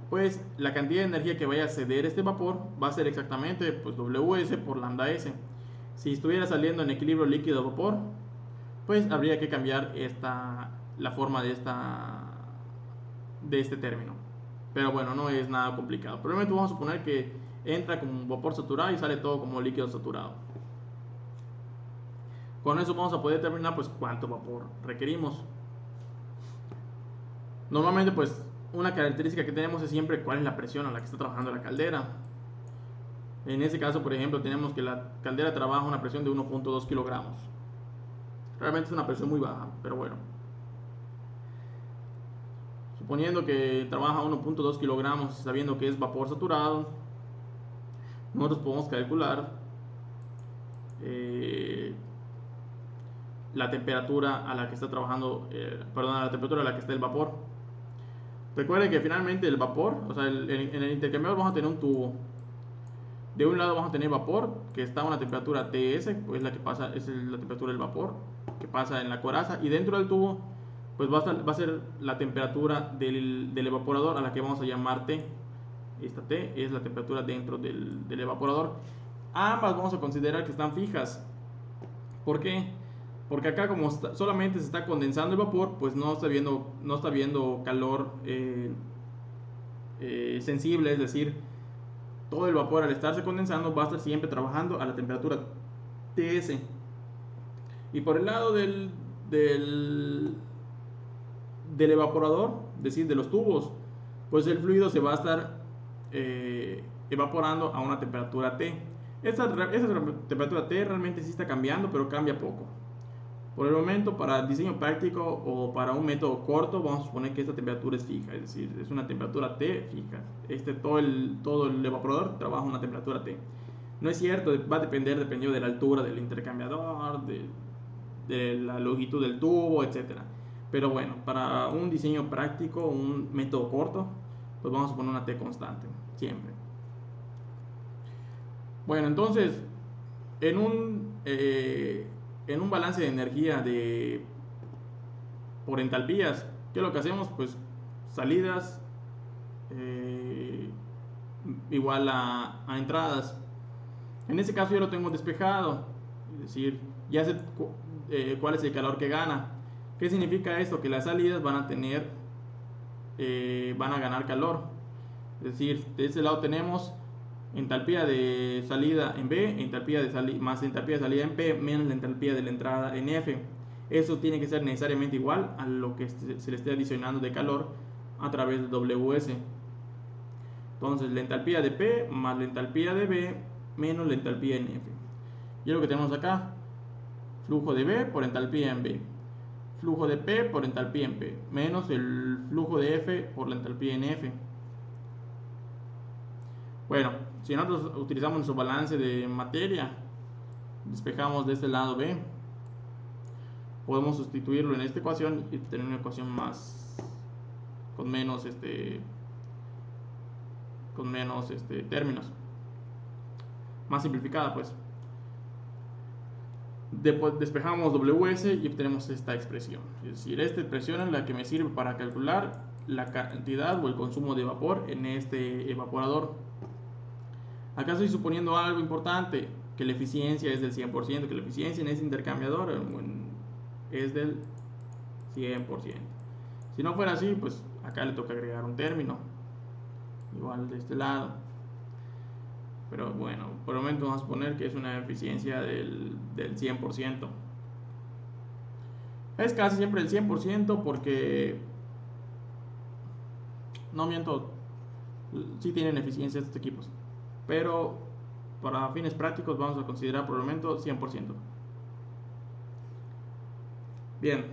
pues la cantidad de energía que vaya a ceder este vapor va a ser exactamente pues, WS por lambda S. Si estuviera saliendo en equilibrio líquido-vapor, pues habría que cambiar la forma de este término. Pero bueno, no es nada complicado. Probablemente vamos a suponer que entra como vapor saturado y sale todo como líquido saturado. Con eso vamos a poder determinar pues cuánto vapor requerimos. Normalmente pues una característica que tenemos es siempre cuál es la presión a la que está trabajando la caldera. En este caso, por ejemplo, tenemos que la caldera trabaja a una presión de 1.2 kilogramos. Realmente es una presión muy baja, pero bueno. Suponiendo que trabaja a 1.2 kilogramos, sabiendo que es vapor saturado, nosotros podemos calcular la temperatura a la que está trabajando, la temperatura a la que está el vapor. Recuerden que finalmente el vapor, o sea, en el intercambiador vamos a tener un tubo. De un lado vamos a tener vapor que está a una temperatura TS, pues la que pasa es la temperatura del vapor que pasa en la coraza, y dentro del tubo pues va a ser la temperatura del evaporador a la que vamos a llamar T. Esta T es la temperatura dentro del evaporador. Ambas vamos a considerar que están fijas. ¿Por qué? Porque acá como solamente se está condensando el vapor, pues no está viendo calor sensible, es decir, todo el vapor al estarse condensando va a estar siempre trabajando a la temperatura TS. Y por el lado del evaporador, es decir, de los tubos, pues el fluido se va a estar evaporando a una temperatura T. Esa temperatura T realmente sí está cambiando, pero cambia poco. Por el momento, para diseño práctico o para un método corto, vamos a suponer que esta temperatura es fija, es decir, es una temperatura T fija. Todo el evaporador trabaja a una temperatura T. No es cierto, va a depender de la altura del intercambiador, de la longitud del tubo, etc. Pero bueno, para un diseño práctico, un método corto, pues vamos a poner una T constante, siempre. Bueno, entonces, en un balance de energía por entalpías, ¿qué es lo que hacemos? Pues salidas igual a entradas. En este caso yo lo tengo despejado, es decir, ya sé cuál es el calor que gana. ¿Qué significa esto? Que las salidas van a ganar calor. Es decir, de este lado tenemos entalpía de salida en B, más entalpía de salida en P, menos la entalpía de la entrada en F. Eso tiene que ser necesariamente igual a lo que se le esté adicionando de calor a través de WS. Entonces la entalpía de P más la entalpía de B menos la entalpía en F. Y es lo que tenemos acá. Flujo de B por entalpía en B. Flujo de P por entalpía en P. Menos el flujo de F por la entalpía en F. Bueno, si nosotros utilizamos nuestro balance de materia, despejamos de este lado B, podemos sustituirlo en esta ecuación y tener una ecuación más con menos términos, más simplificada, pues. Despejamos WS y obtenemos esta expresión. Es decir, esta expresión es la que me sirve para calcular la cantidad o el consumo de vapor en este evaporador. Acá estoy suponiendo algo importante, que la eficiencia es del 100%, que la eficiencia en este intercambiador es del 100%. Si no fuera así, pues acá le toca agregar un término, igual de este lado. Pero bueno, por el momento vamos a suponer que es una eficiencia del 100%. Es casi siempre el 100% porque, no miento, sí tienen eficiencia estos equipos. Pero para fines prácticos vamos a considerar por el momento 100%. Bien.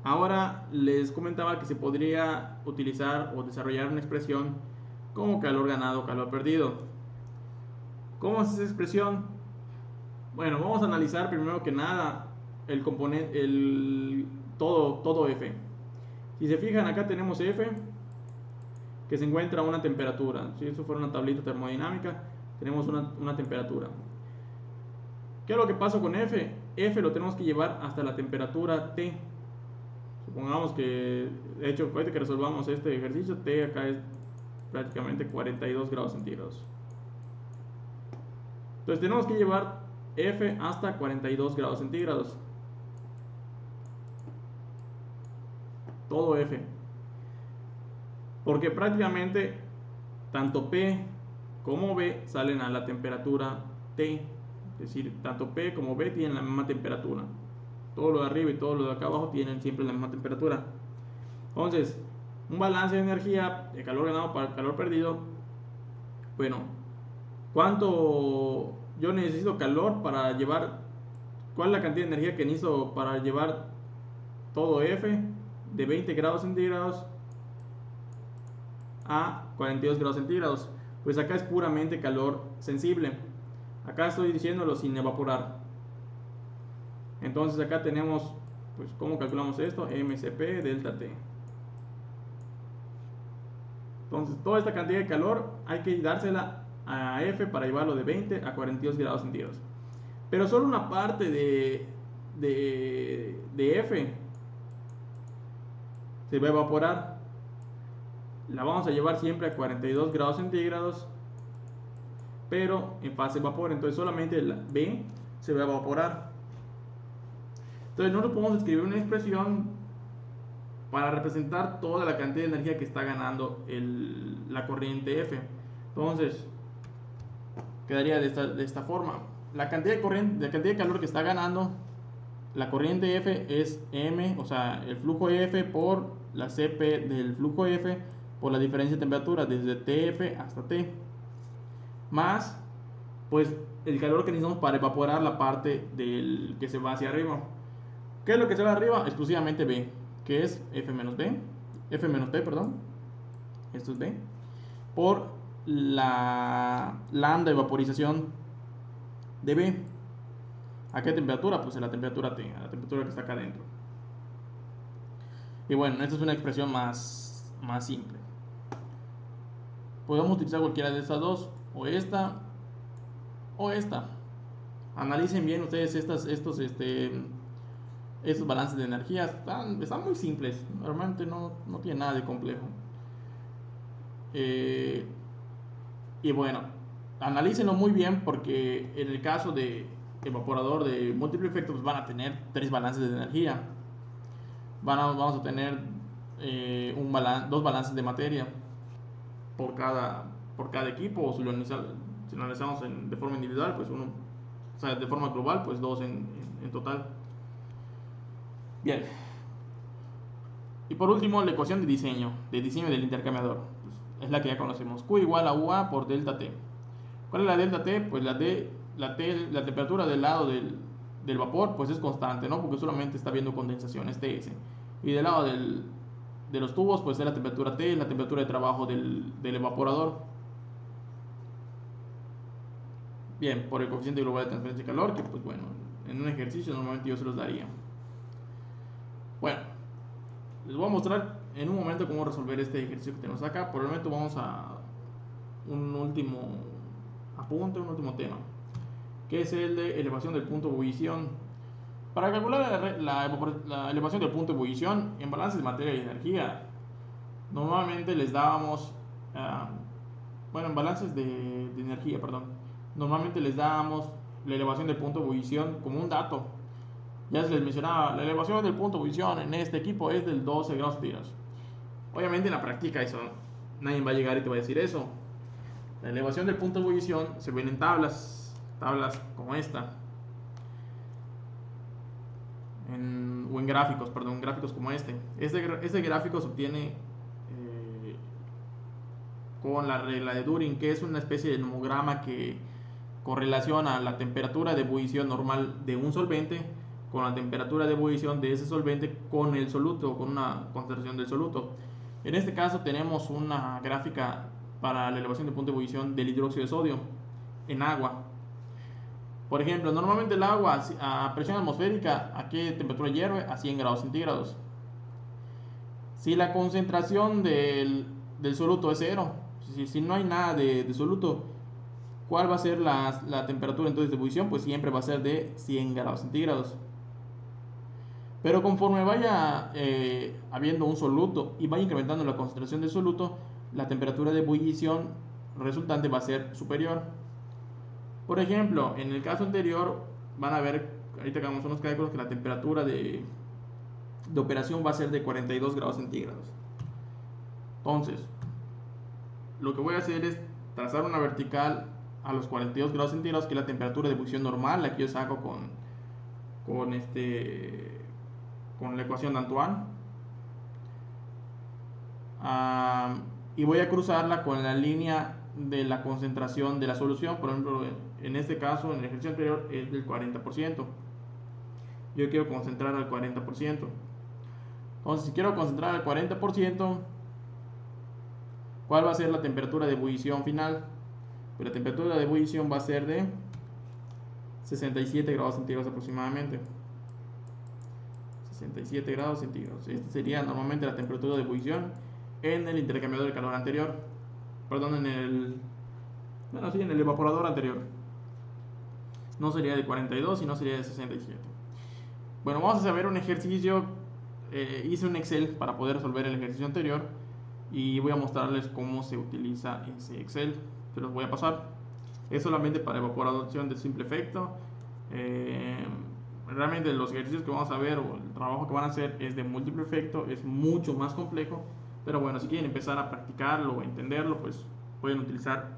Ahora les comentaba que se podría utilizar o desarrollar una expresión como calor ganado, calor perdido. ¿Cómo es esa expresión? Bueno, vamos a analizar primero que nada el componente, todo F. Si se fijan, acá tenemos F, que se encuentra a una temperatura. Si eso fuera una tablita termodinámica, tenemos una temperatura. ¿Qué es lo que pasa con F? F lo tenemos que llevar hasta la temperatura T. Supongamos que, de hecho, ahorita que resolvamos este ejercicio, T acá es prácticamente 42 grados centígrados. Entonces tenemos que llevar F hasta 42 grados centígrados. Todo F. Porque prácticamente tanto P como B salen a la temperatura T. Es decir, tanto P como B tienen la misma temperatura. Todo lo de arriba y todo lo de acá abajo tienen siempre la misma temperatura. Entonces, un balance de energía de calor ganado para calor perdido. Bueno, ¿cuánto yo necesito calor para llevar? ¿Cuál es la cantidad de energía que necesito para llevar todo F de 20 grados centígrados a 42 grados centígrados? Pues acá es puramente calor sensible. Acá estoy diciéndolo sin evaporar. Entonces acá tenemos, pues, ¿cómo calculamos esto? MCP delta T. Entonces toda esta cantidad de calor hay que dársela a F para llevarlo de 20 a 42 grados centígrados. Pero solo una parte de F se va a evaporar. La vamos a llevar siempre a 42 grados centígrados, pero en fase vapor. Entonces solamente la B se va a evaporar. Entonces nosotros podemos escribir una expresión para representar toda la cantidad de energía que está ganando la corriente F. Entonces quedaría de esta forma. La cantidad de calor que está ganando la corriente F es M, o sea, el flujo F por la Cp del flujo F por la diferencia de temperatura desde TF hasta T, más pues el calor que necesitamos para evaporar la parte del que se va hacia arriba. ¿Qué es lo que se va arriba? Exclusivamente B, que es F menos P, perdón. Esto es B, por la lambda de vaporización de B. ¿A qué temperatura? Pues a la temperatura T, a la temperatura que está acá adentro. Y bueno, esta es una expresión más simple. Podemos utilizar cualquiera de estas dos, o esta, o esta. Analicen bien ustedes estos balances de energía. Están muy simples, realmente no tienen nada de complejo. Y bueno, analícenlo muy bien, porque en el caso de evaporador de múltiple efecto, pues van a tener 3 balances de energía. Vamos a tener dos balances de materia por cada equipo, o si lo analizamos de forma individual, pues uno, o sea, de forma global, pues 2 en total. Bien. Y por último, la ecuación de diseño del intercambiador, pues es la que ya conocemos. Q igual a UA por delta T. ¿Cuál es la delta T? Pues la D la temperatura del lado del vapor pues es constante, ¿no? Porque solamente está viendo condensación, es TS. Y del lado de los tubos pues es la temperatura T, la temperatura de trabajo del evaporador. Bien, por el coeficiente global de transferencia de calor, que pues bueno, en un ejercicio normalmente yo se los daría. Bueno, les voy a mostrar en un momento cómo resolver este ejercicio que tenemos acá. Por el momento vamos a un último apunte, un último tema, que es el de elevación del punto de ebullición. Para calcular la elevación del punto de ebullición en balances de materia y energía, normalmente les dábamos, bueno, en balances de energía, perdón, normalmente les dábamos la elevación del punto de ebullición como un dato. Ya se les mencionaba, la elevación del punto de ebullición en este equipo es del 12 grados centígrados. Obviamente en la práctica eso, nadie va a llegar y te va a decir eso. La elevación del punto de ebullición se ven en tablas como esta. O en gráficos, perdón, gráficos como este. Este gráfico se obtiene con la regla de Turing, que es una especie de nomograma que correlaciona la temperatura de ebullición normal de un solvente con la temperatura de ebullición de ese solvente con el soluto, con una concentración del soluto. En este caso tenemos una gráfica para la elevación de punto de ebullición del hidróxido de sodio en agua. Por ejemplo, normalmente el agua a presión atmosférica, ¿a qué temperatura hierve? A 100 grados centígrados. Si la concentración del soluto es cero, si no hay nada de soluto, ¿cuál va a ser la temperatura entonces de ebullición? Pues siempre va a ser de 100 grados centígrados. Pero conforme vaya habiendo un soluto y vaya incrementando la concentración del soluto, la temperatura de ebullición resultante va a ser superior. Por ejemplo, en el caso anterior, van a ver, ahorita hagamos unos cálculos, que la temperatura de operación va a ser de 42 grados centígrados. Entonces, lo que voy a hacer es trazar una vertical a los 42 grados centígrados, que es la temperatura de ebullición normal, la que yo saco con la ecuación de Antoine. Y voy a cruzarla con la línea de la concentración de la solución. Por ejemplo, en este caso, en el ejercicio anterior es del 40%. Yo quiero concentrar al 40%. Entonces, si quiero concentrar al 40%, ¿cuál va a ser la temperatura de ebullición final? Pues la temperatura de ebullición va a ser de 67 grados centígrados aproximadamente. 67 grados centígrados. Esta sería normalmente la temperatura de ebullición en el intercambiador de calor anterior. Perdón, en el evaporador anterior. No sería de 42, sino sería de 67. Bueno, vamos a ver un ejercicio. Hice un Excel para poder resolver el ejercicio anterior y voy a mostrarles cómo se utiliza ese Excel. Se los voy a pasar. Es solamente para evaporación de simple efecto. Realmente los ejercicios que vamos a ver o el trabajo que van a hacer es de múltiple efecto, es mucho más complejo. Pero bueno, si quieren empezar a practicarlo o entenderlo, pues pueden utilizar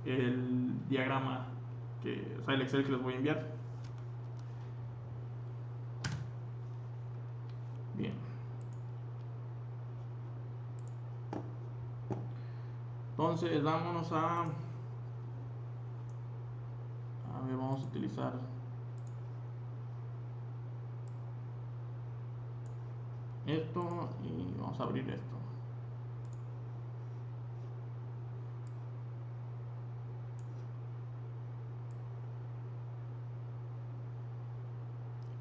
el diagrama, o sea, el Excel que les voy a enviar. Bien. Entonces, vámonos a ver, vamos a utilizar esto y vamos a abrir esto.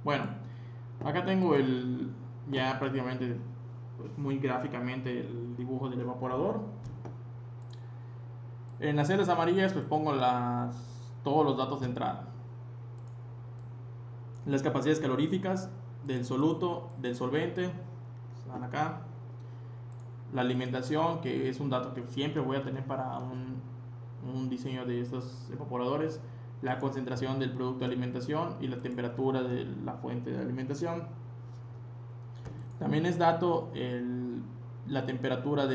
Bueno, acá tengo ya prácticamente pues, muy gráficamente el dibujo del evaporador. En las celdas amarillas pues pongo todos los datos de entrada. Las capacidades caloríficas del soluto, del solvente, están acá. La alimentación, que es un dato que siempre voy a tener para un diseño de estos evaporadores. La concentración del producto de alimentación y la temperatura de la fuente de alimentación. También es dato la temperatura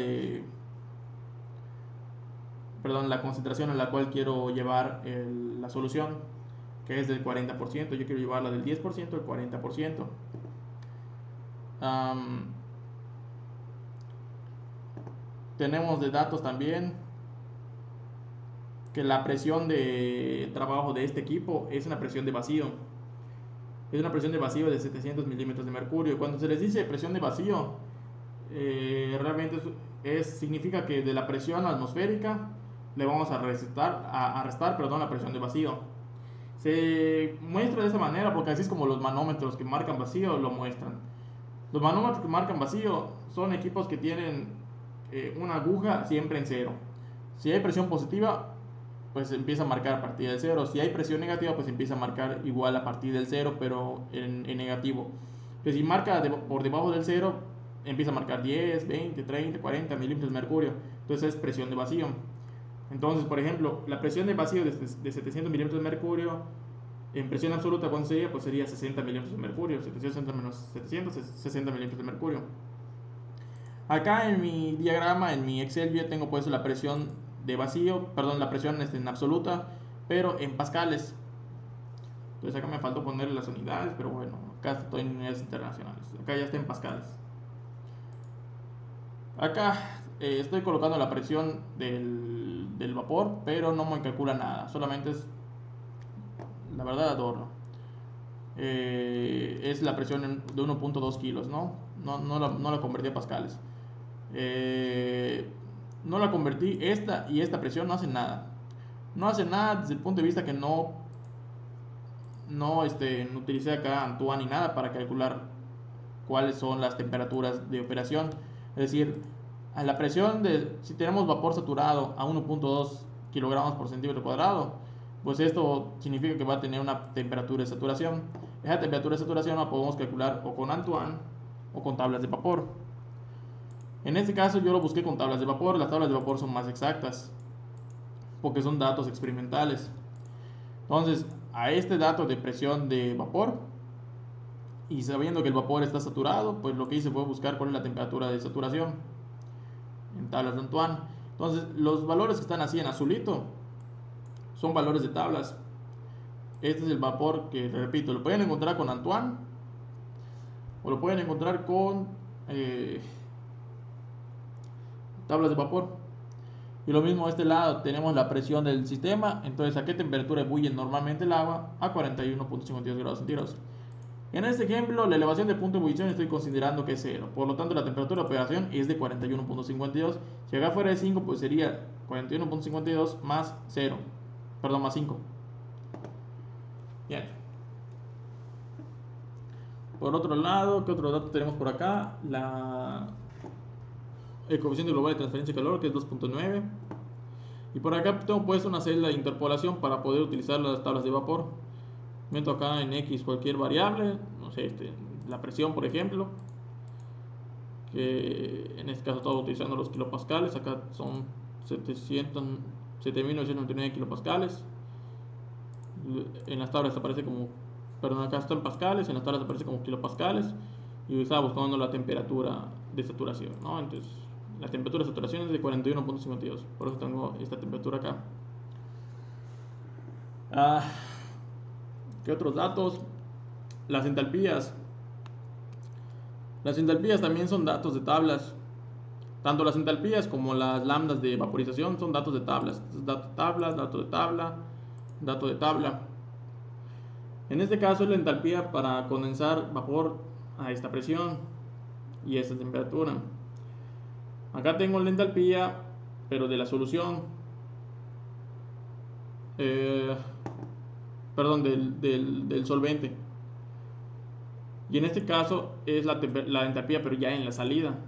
la concentración a la cual quiero llevar la solución, que es del 40%. Yo quiero llevarla del 10% al 40%. Tenemos de datos también que la presión de trabajo de este equipo es una presión de vacío. Es una presión de vacío de 700 milímetros de mercurio. Cuando se les dice presión de vacío, realmente significa que de la presión atmosférica le vamos a restar, la presión de vacío. Se muestra de esta manera porque así es como los manómetros que marcan vacío lo muestran. Los manómetros que marcan vacío son equipos que tienen una aguja siempre en cero. Si hay presión positiva, pues empieza a marcar a partir del cero. Si hay presión negativa, pues empieza a marcar igual a partir del cero, pero en negativo. Pues si marca por debajo del cero, empieza a marcar 10, 20, 30, 40 milímetros de mercurio. Entonces es presión de vacío. Entonces, por ejemplo, la presión de vacío de 700 milímetros de mercurio, en presión absoluta, ¿cuánto sería? Pues sería 60 milímetros de mercurio. 760 menos 700 es 60 milímetros de mercurio. Acá en mi diagrama, en mi Excel, yo tengo puesto la presión de vacío, perdón, la presión en absoluta, pero en pascales. Entonces acá me faltó ponerle las unidades, pero bueno, acá estoy en unidades internacionales. Acá ya está en pascales. Acá estoy colocando la presión del vapor, pero no me calcula nada, solamente es, la verdad, adorno. Es la presión de 1.2 kilos, ¿no? No la convertí a pascales. No la convertí, esta y esta presión no hacen nada. No hacen nada desde el punto de vista que no utilicé acá Antoine ni nada para calcular cuáles son las temperaturas de operación. Es decir, a la presión si tenemos vapor saturado a 1.2 kilogramos por centímetro cuadrado, pues esto significa que va a tener una temperatura de saturación. Esa temperatura de saturación la podemos calcular o con Antoine o con tablas de vapor. En este caso yo lo busqué con tablas de vapor. Las tablas de vapor son más exactas porque son datos experimentales. Entonces, a este dato de presión de vapor y sabiendo que el vapor está saturado, pues lo que hice fue buscar cuál es la temperatura de saturación en tablas de Antoine. Entonces, los valores que están así en azulito son valores de tablas. Este es el vapor que, repito, lo pueden encontrar con Antoine o lo pueden encontrar con tablas de vapor. Y lo mismo a este lado, tenemos la presión del sistema. Entonces, ¿a qué temperatura ebulle normalmente el agua? A 41.52 grados centígrados. En este ejemplo, la elevación de punto de ebullición estoy considerando que es 0. Por lo tanto, la temperatura de operación es de 41.52. Si acá fuera de 5, pues sería 41.52 más 0. Perdón, más 5. Bien. Por otro lado, ¿qué otro dato tenemos por acá? El coeficiente global de transferencia de calor, que es 2.9. Y por acá tengo puesto una celda de interpolación para poder utilizar las tablas de vapor. Meto acá en X cualquier variable, no sé, la presión, por ejemplo, que en este caso estoy utilizando los kilopascales. Acá son 7.999 kilopascales. En las tablas aparece como, perdón, acá está en pascales, en las tablas aparece como kilopascales. Y estaba buscando la temperatura de saturación, ¿no? Entonces, la temperatura de saturación es de 41.52, por eso tengo esta temperatura acá. ¿Qué otros datos? Las entalpías. Las entalpías también son datos de tablas. Tanto las entalpías como las lambdas de vaporización son datos de tablas. Dato de tabla, dato de tabla, dato de tabla. En este caso es la entalpía para condensar vapor a esta presión y esta temperatura. Acá tengo la entalpía, pero de la solución. Perdón, del solvente. Y en este caso es la entalpía, pero ya en la salida.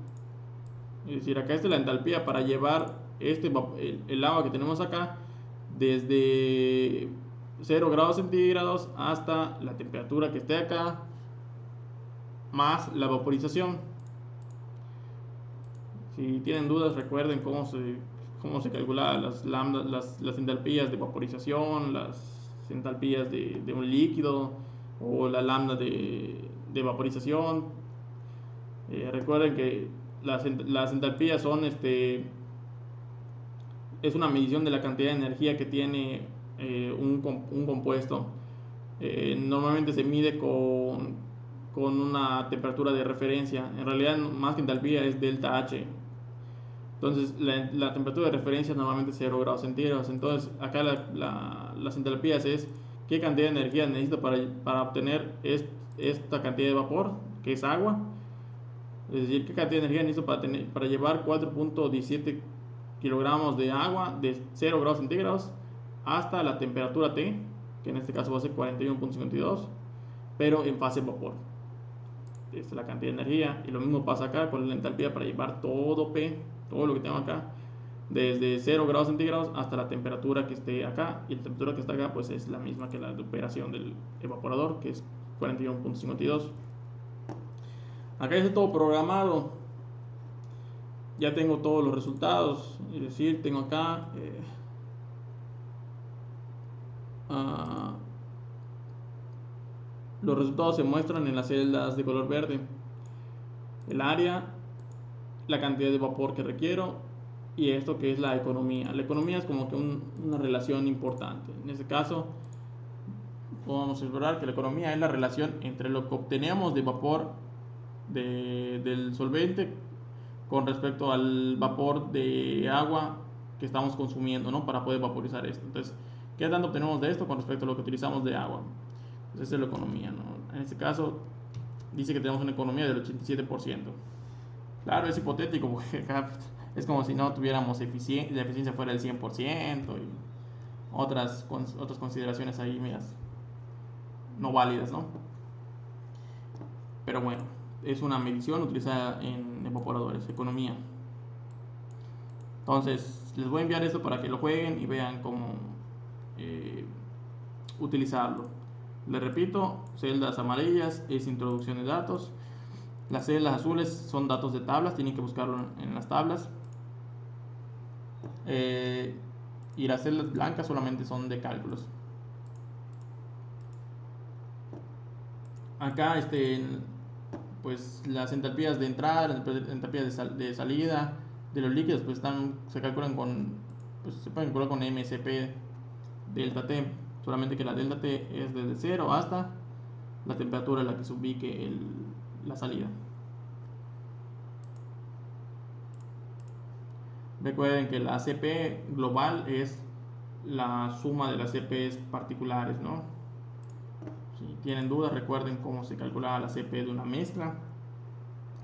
Es decir, acá está la entalpía para llevar el agua que tenemos acá desde 0 grados centígrados hasta la temperatura que esté acá, más la vaporización. Si tienen dudas, recuerden cómo se calcula las entalpías de vaporización, las entalpías de un líquido o la lambda de vaporización. Recuerden que las entalpías son es una medición de la cantidad de energía que tiene un compuesto. Normalmente se mide con una temperatura de referencia. En realidad, más que entalpía, es delta H. Entonces la temperatura de referencia normalmente es 0 grados centígrados. Entonces acá las entalpías es qué cantidad de energía necesito para obtener esta cantidad de vapor, que es agua. Es decir, qué cantidad de energía necesito para llevar 4.17 kilogramos de agua de 0 grados centígrados hasta la temperatura T, que en este caso va a ser 41.52, pero en fase vapor. Esta es la cantidad de energía. Y lo mismo pasa acá con la entalpía para llevar todo P, todo lo que tengo acá, desde 0 grados centígrados hasta la temperatura que esté acá. Y la temperatura que está acá pues es la misma que la de operación del evaporador, que es 41.52. Acá está todo programado. Ya tengo todos los resultados. Es decir, tengo acá los resultados se muestran en las celdas de color verde. El área, la cantidad de vapor que requiero y esto que es la economía. La economía es como que una relación importante. En este caso, podemos observar que la economía es la relación entre lo que obtenemos de vapor del solvente con respecto al vapor de agua que estamos consumiendo, ¿no? Para poder vaporizar esto. Entonces, ¿qué tanto obtenemos de esto con respecto a lo que utilizamos de agua? Entonces, esa es la economía, ¿no? En este caso, dice que tenemos una economía del 87%. Claro, es hipotético, porque acá es como si no tuviéramos la eficiencia fuera del 100% y otras consideraciones ahí, mías, no válidas, ¿no? Pero bueno, es una medición utilizada en evaporadores, economía. Entonces, les voy a enviar esto para que lo jueguen y vean cómo utilizarlo. Les repito, celdas amarillas es introducción de datos. Las celdas azules son datos de tablas, tienen que buscarlo en las tablas. Y las celdas blancas solamente son de cálculos. Acá pues las entalpías de entrada, las entalpías de salida de los líquidos pues se calculan se pueden calcular con MSP delta T, solamente que la delta T es desde 0 hasta la temperatura en la que se ubique la salida. Recuerden que la CP global es la suma de las CPs particulares, ¿no? Si tienen dudas, recuerden cómo se calculaba la CP de una mezcla.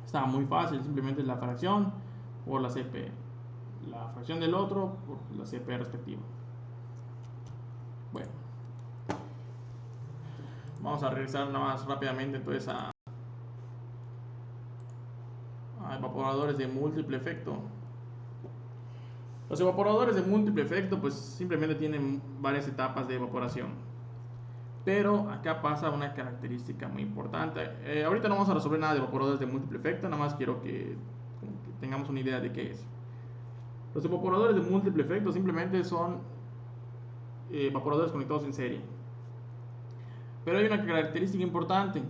Está muy fácil, simplemente es la fracción por la CP, la fracción del otro por la CP respectiva. Bueno, vamos a regresar nada más rápidamente entonces a evaporadores de múltiple efecto. Los evaporadores de múltiple efecto pues simplemente tienen varias etapas de evaporación. Pero acá pasa una característica muy importante. Ahorita no vamos a resolver nada de evaporadores de múltiple efecto, nada más quiero que tengamos una idea de qué es. Los evaporadores de múltiple efecto simplemente son evaporadores conectados en serie. Pero hay una característica importante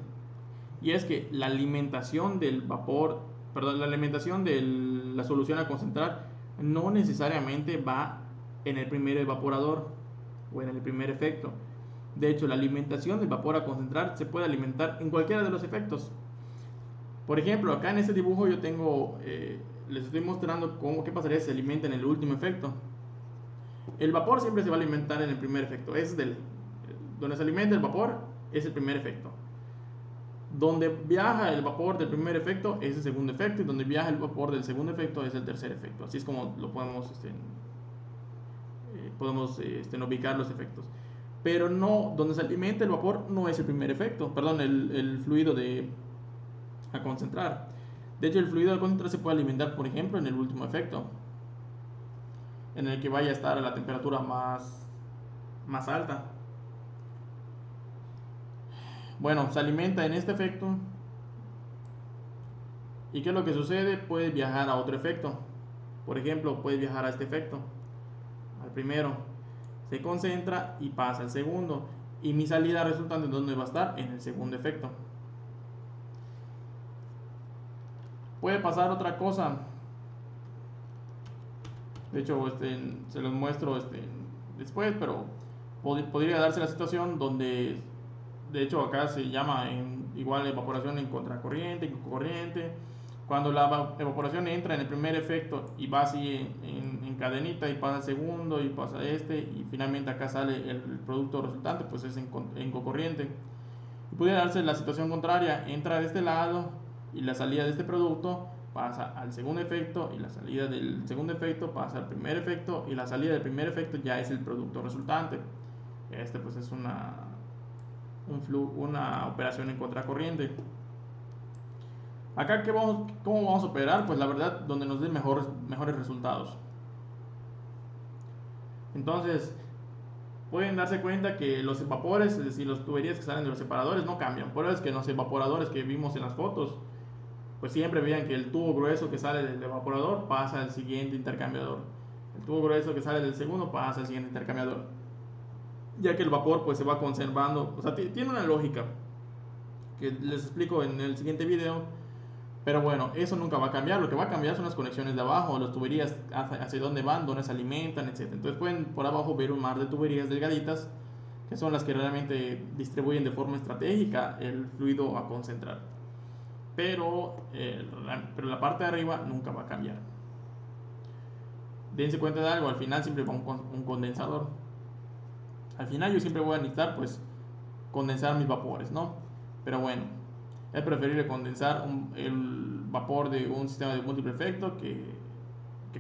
y es que la alimentación del vapor, perdón, la alimentación de la solución a concentrar no necesariamente va en el primer evaporador o en el primer efecto. De hecho, la alimentación del vapor a concentrar se puede alimentar en cualquiera de los efectos. Por ejemplo, acá en este dibujo yo tengo, les estoy mostrando qué pasaría si se alimenta en el último efecto. El vapor siempre se va a alimentar en el primer efecto. Donde se alimenta el vapor es el primer efecto. Donde viaja el vapor del primer efecto es el segundo efecto. Y donde viaja el vapor del segundo efecto es el tercer efecto. Así es como lo podemos ubicar los efectos. Pero no, donde se alimenta el vapor no es el primer efecto. Perdón, el fluido a concentrar. De hecho, el fluido a concentrar se puede alimentar, por ejemplo, en el último efecto, en el que vaya a estar a la temperatura más alta. Bueno, se alimenta en este efecto. ¿Y qué es lo que sucede? Puede viajar a otro efecto. Por ejemplo, puede viajar a este efecto, al primero. Se concentra y pasa al segundo. Y mi salida resultante, ¿en dónde va a estar? En el segundo efecto. Puede pasar otra cosa. De hecho, se los muestro después, pero podría darse la situación donde, de hecho, acá se llama igual evaporación en contracorriente, en corriente, Cuando la evaporación entra en el primer efecto y va así en cadenita y pasa al segundo y pasa y finalmente acá sale el producto resultante, pues es en cocorriente. Y pudiera darse la situación contraria, entra de este lado y la salida de este producto pasa al segundo efecto y la salida del segundo efecto pasa al primer efecto y la salida del primer efecto ya es el producto resultante. Pues es una operación en contracorriente. Acá, ¿cómo vamos a operar? Pues la verdad, donde nos den mejores resultados. Entonces, pueden darse cuenta que los vapores, es decir, las tuberías que salen de los separadores no cambian. Por eso es que en los evaporadores que vimos en las fotos, pues siempre veían que el tubo grueso que sale del evaporador pasa al siguiente intercambiador. El tubo grueso que sale del segundo pasa al siguiente intercambiador. Ya que el vapor pues se va conservando. O sea, tiene una lógica que les explico en el siguiente video. Pero bueno, eso nunca va a cambiar. Lo que va a cambiar son las conexiones de abajo, las tuberías hacia dónde van, dónde se alimentan, etc. Entonces pueden por abajo ver un mar de tuberías delgaditas que son las que realmente distribuyen de forma estratégica el fluido a concentrar. Pero la parte de arriba nunca va a cambiar. Dense cuenta de algo, al final siempre va un condensador. Al final yo siempre voy a necesitar pues condensar mis vapores, ¿no? Pero bueno, es preferible condensar el vapor de un sistema de múltiple efecto que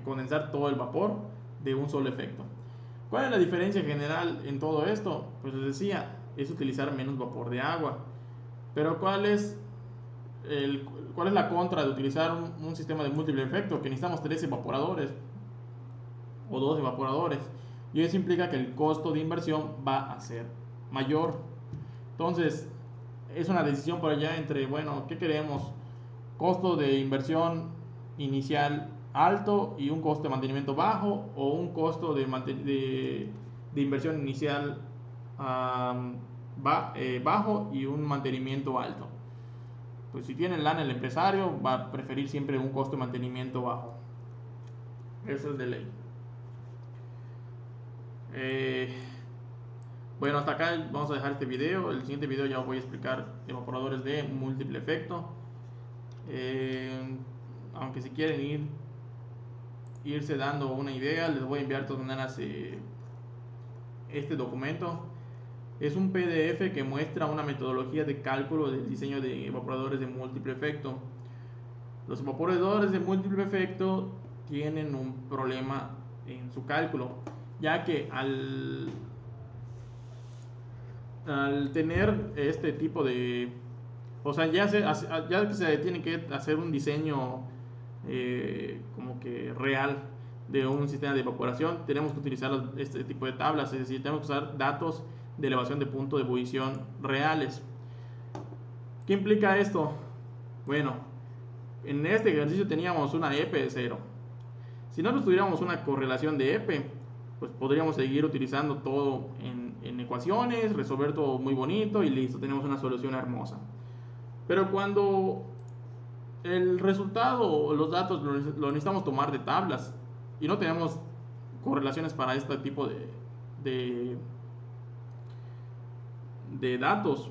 condensar todo el vapor de un solo efecto. ¿Cuál es la diferencia general en todo esto? Pues les decía, es utilizar menos vapor de agua. Pero ¿cuál es la contra de utilizar un sistema de múltiple efecto? Que necesitamos 3 evaporadores o 2 evaporadores. Y eso implica que el costo de inversión va a ser mayor. Entonces, es una decisión por allá entre, bueno, ¿qué queremos? Costo de inversión inicial alto y un costo de mantenimiento bajo, o un costo de inversión inicial bajo y un mantenimiento alto. Pues si tiene lana el empresario, va a preferir siempre un costo de mantenimiento bajo. Eso es de ley. Bueno, hasta acá vamos a dejar este video. El siguiente video ya voy a explicar evaporadores de múltiple efecto. Aunque si quieren irse dando una idea, les voy a enviar de todas maneras este documento. Es un PDF que muestra una metodología de cálculo del diseño de evaporadores de múltiple efecto. Los evaporadores de múltiple efecto tienen un problema en su cálculo, ya que al tener este tipo de... O sea, ya que se tiene que hacer un diseño como que real de un sistema de evaporación, tenemos que utilizar este tipo de tablas, es decir, tenemos que usar datos de elevación de punto de ebullición reales. ¿Qué implica esto? Bueno, en este ejercicio teníamos una EP de 0. Si nosotros tuviéramos una correlación de EP, pues podríamos seguir utilizando todo en ecuaciones, resolver todo muy bonito y listo, tenemos una solución hermosa. Pero cuando el resultado o los datos lo necesitamos tomar de tablas y no tenemos correlaciones para este tipo de datos,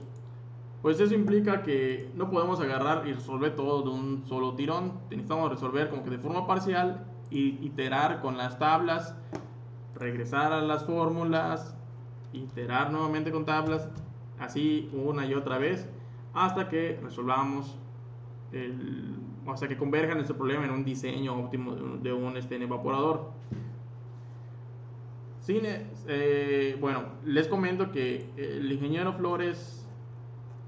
pues eso implica que no podemos agarrar y resolver todo de un solo tirón. Necesitamos resolver como que de forma parcial y iterar con las tablas, regresar a las fórmulas, iterar nuevamente con tablas, así una y otra vez hasta que resolvamos hasta que converjan este problema en un diseño óptimo de un evaporador. Bueno, les comento que el ingeniero Flores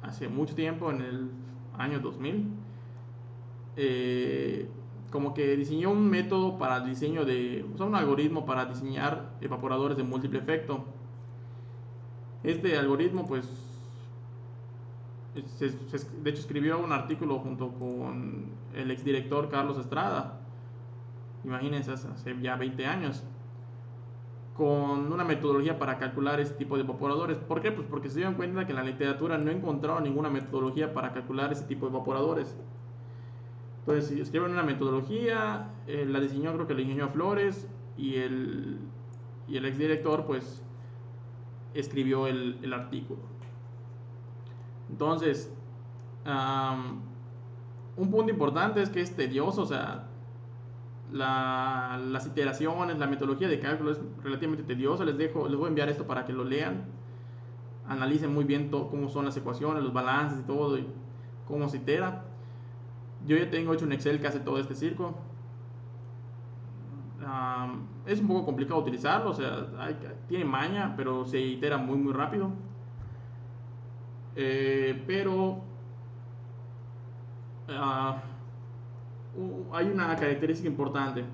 hace mucho tiempo, en el año 2000, como que diseñó un método para el diseño un algoritmo para diseñar evaporadores de múltiple efecto. Este algoritmo pues de hecho escribió un artículo junto con el exdirector Carlos Estrada, imagínense, hace ya 20 años, con una metodología para calcular este tipo de evaporadores. ¿Por qué? Pues porque se dieron cuenta que en la literatura no encontraron ninguna metodología para calcular este tipo de evaporadores. Entonces escribieron una metodología, la diseñó, creo que la diseñó Flores, y el exdirector pues escribió el artículo. Entonces, Un punto importante es que es tedioso, o sea, las iteraciones, la metodología de cálculo es relativamente tediosa. Les voy a enviar esto para que lo lean, analicen muy bien cómo son las ecuaciones, los balances y todo, y cómo se itera. Yo ya tengo hecho un Excel que hace todo este circo. Es un poco complicado utilizarlo, o sea, tiene maña, pero se itera muy rápido. Pero hay una característica importante.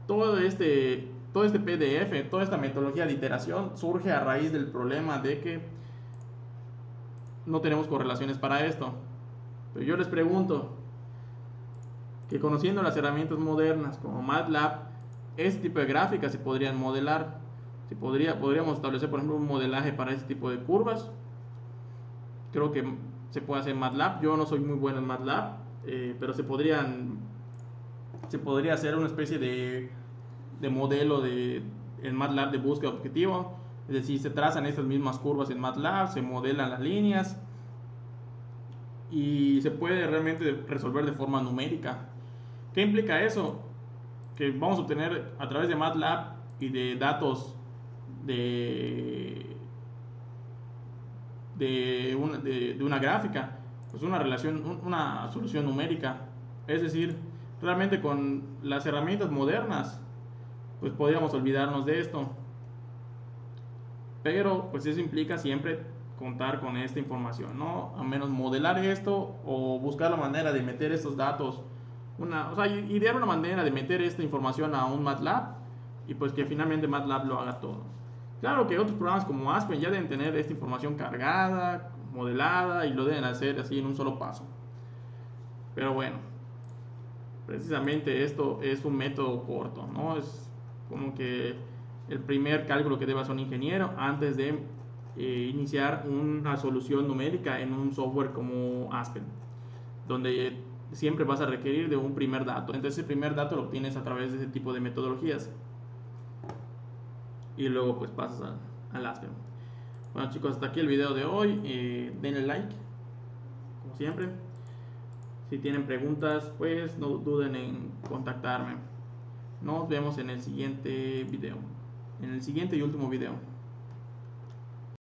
Todo este PDF, toda esta metodología de iteración surge a raíz del problema de que no tenemos correlaciones para esto. Pero yo les pregunto, que conociendo las herramientas modernas como MATLAB, este tipo de gráficas se podrían modelar. Podríamos establecer, por ejemplo, un modelaje para este tipo de curvas. Creo que se puede hacer en MATLAB. Yo no soy muy bueno en MATLAB, pero se podría hacer una especie de modelo en MATLAB de búsqueda objetivo. Es decir, se trazan estas mismas curvas en MATLAB, se modelan las líneas y se puede realmente resolver de forma numérica. ¿Qué implica eso? Que vamos a obtener a través de MATLAB y de datos de una gráfica, pues una solución numérica. Es decir, realmente con las herramientas modernas, pues podríamos olvidarnos de esto. Pero pues eso implica siempre contar con esta información, ¿no? A menos modelar esto o buscar la manera de meter estos datos, o sea, idear una manera de meter esta información a un MATLAB y pues que finalmente MATLAB lo haga todo. Claro que otros programas como Aspen ya deben tener esta información cargada, modelada y lo deben hacer así en un solo paso. Pero bueno, precisamente esto es un método corto, ¿no? Es como que el primer cálculo que debe hacer un ingeniero antes de iniciar una solución numérica en un software como Aspen, donde siempre vas a requerir de un primer dato. Entonces, el primer dato lo obtienes a través de ese tipo de metodologías y luego pues pasas al Aspen. Bueno, chicos, hasta aquí el video de hoy. Denle like, como siempre. Si tienen preguntas, pues no duden en contactarme. Nos vemos en el siguiente video, en el siguiente y último video.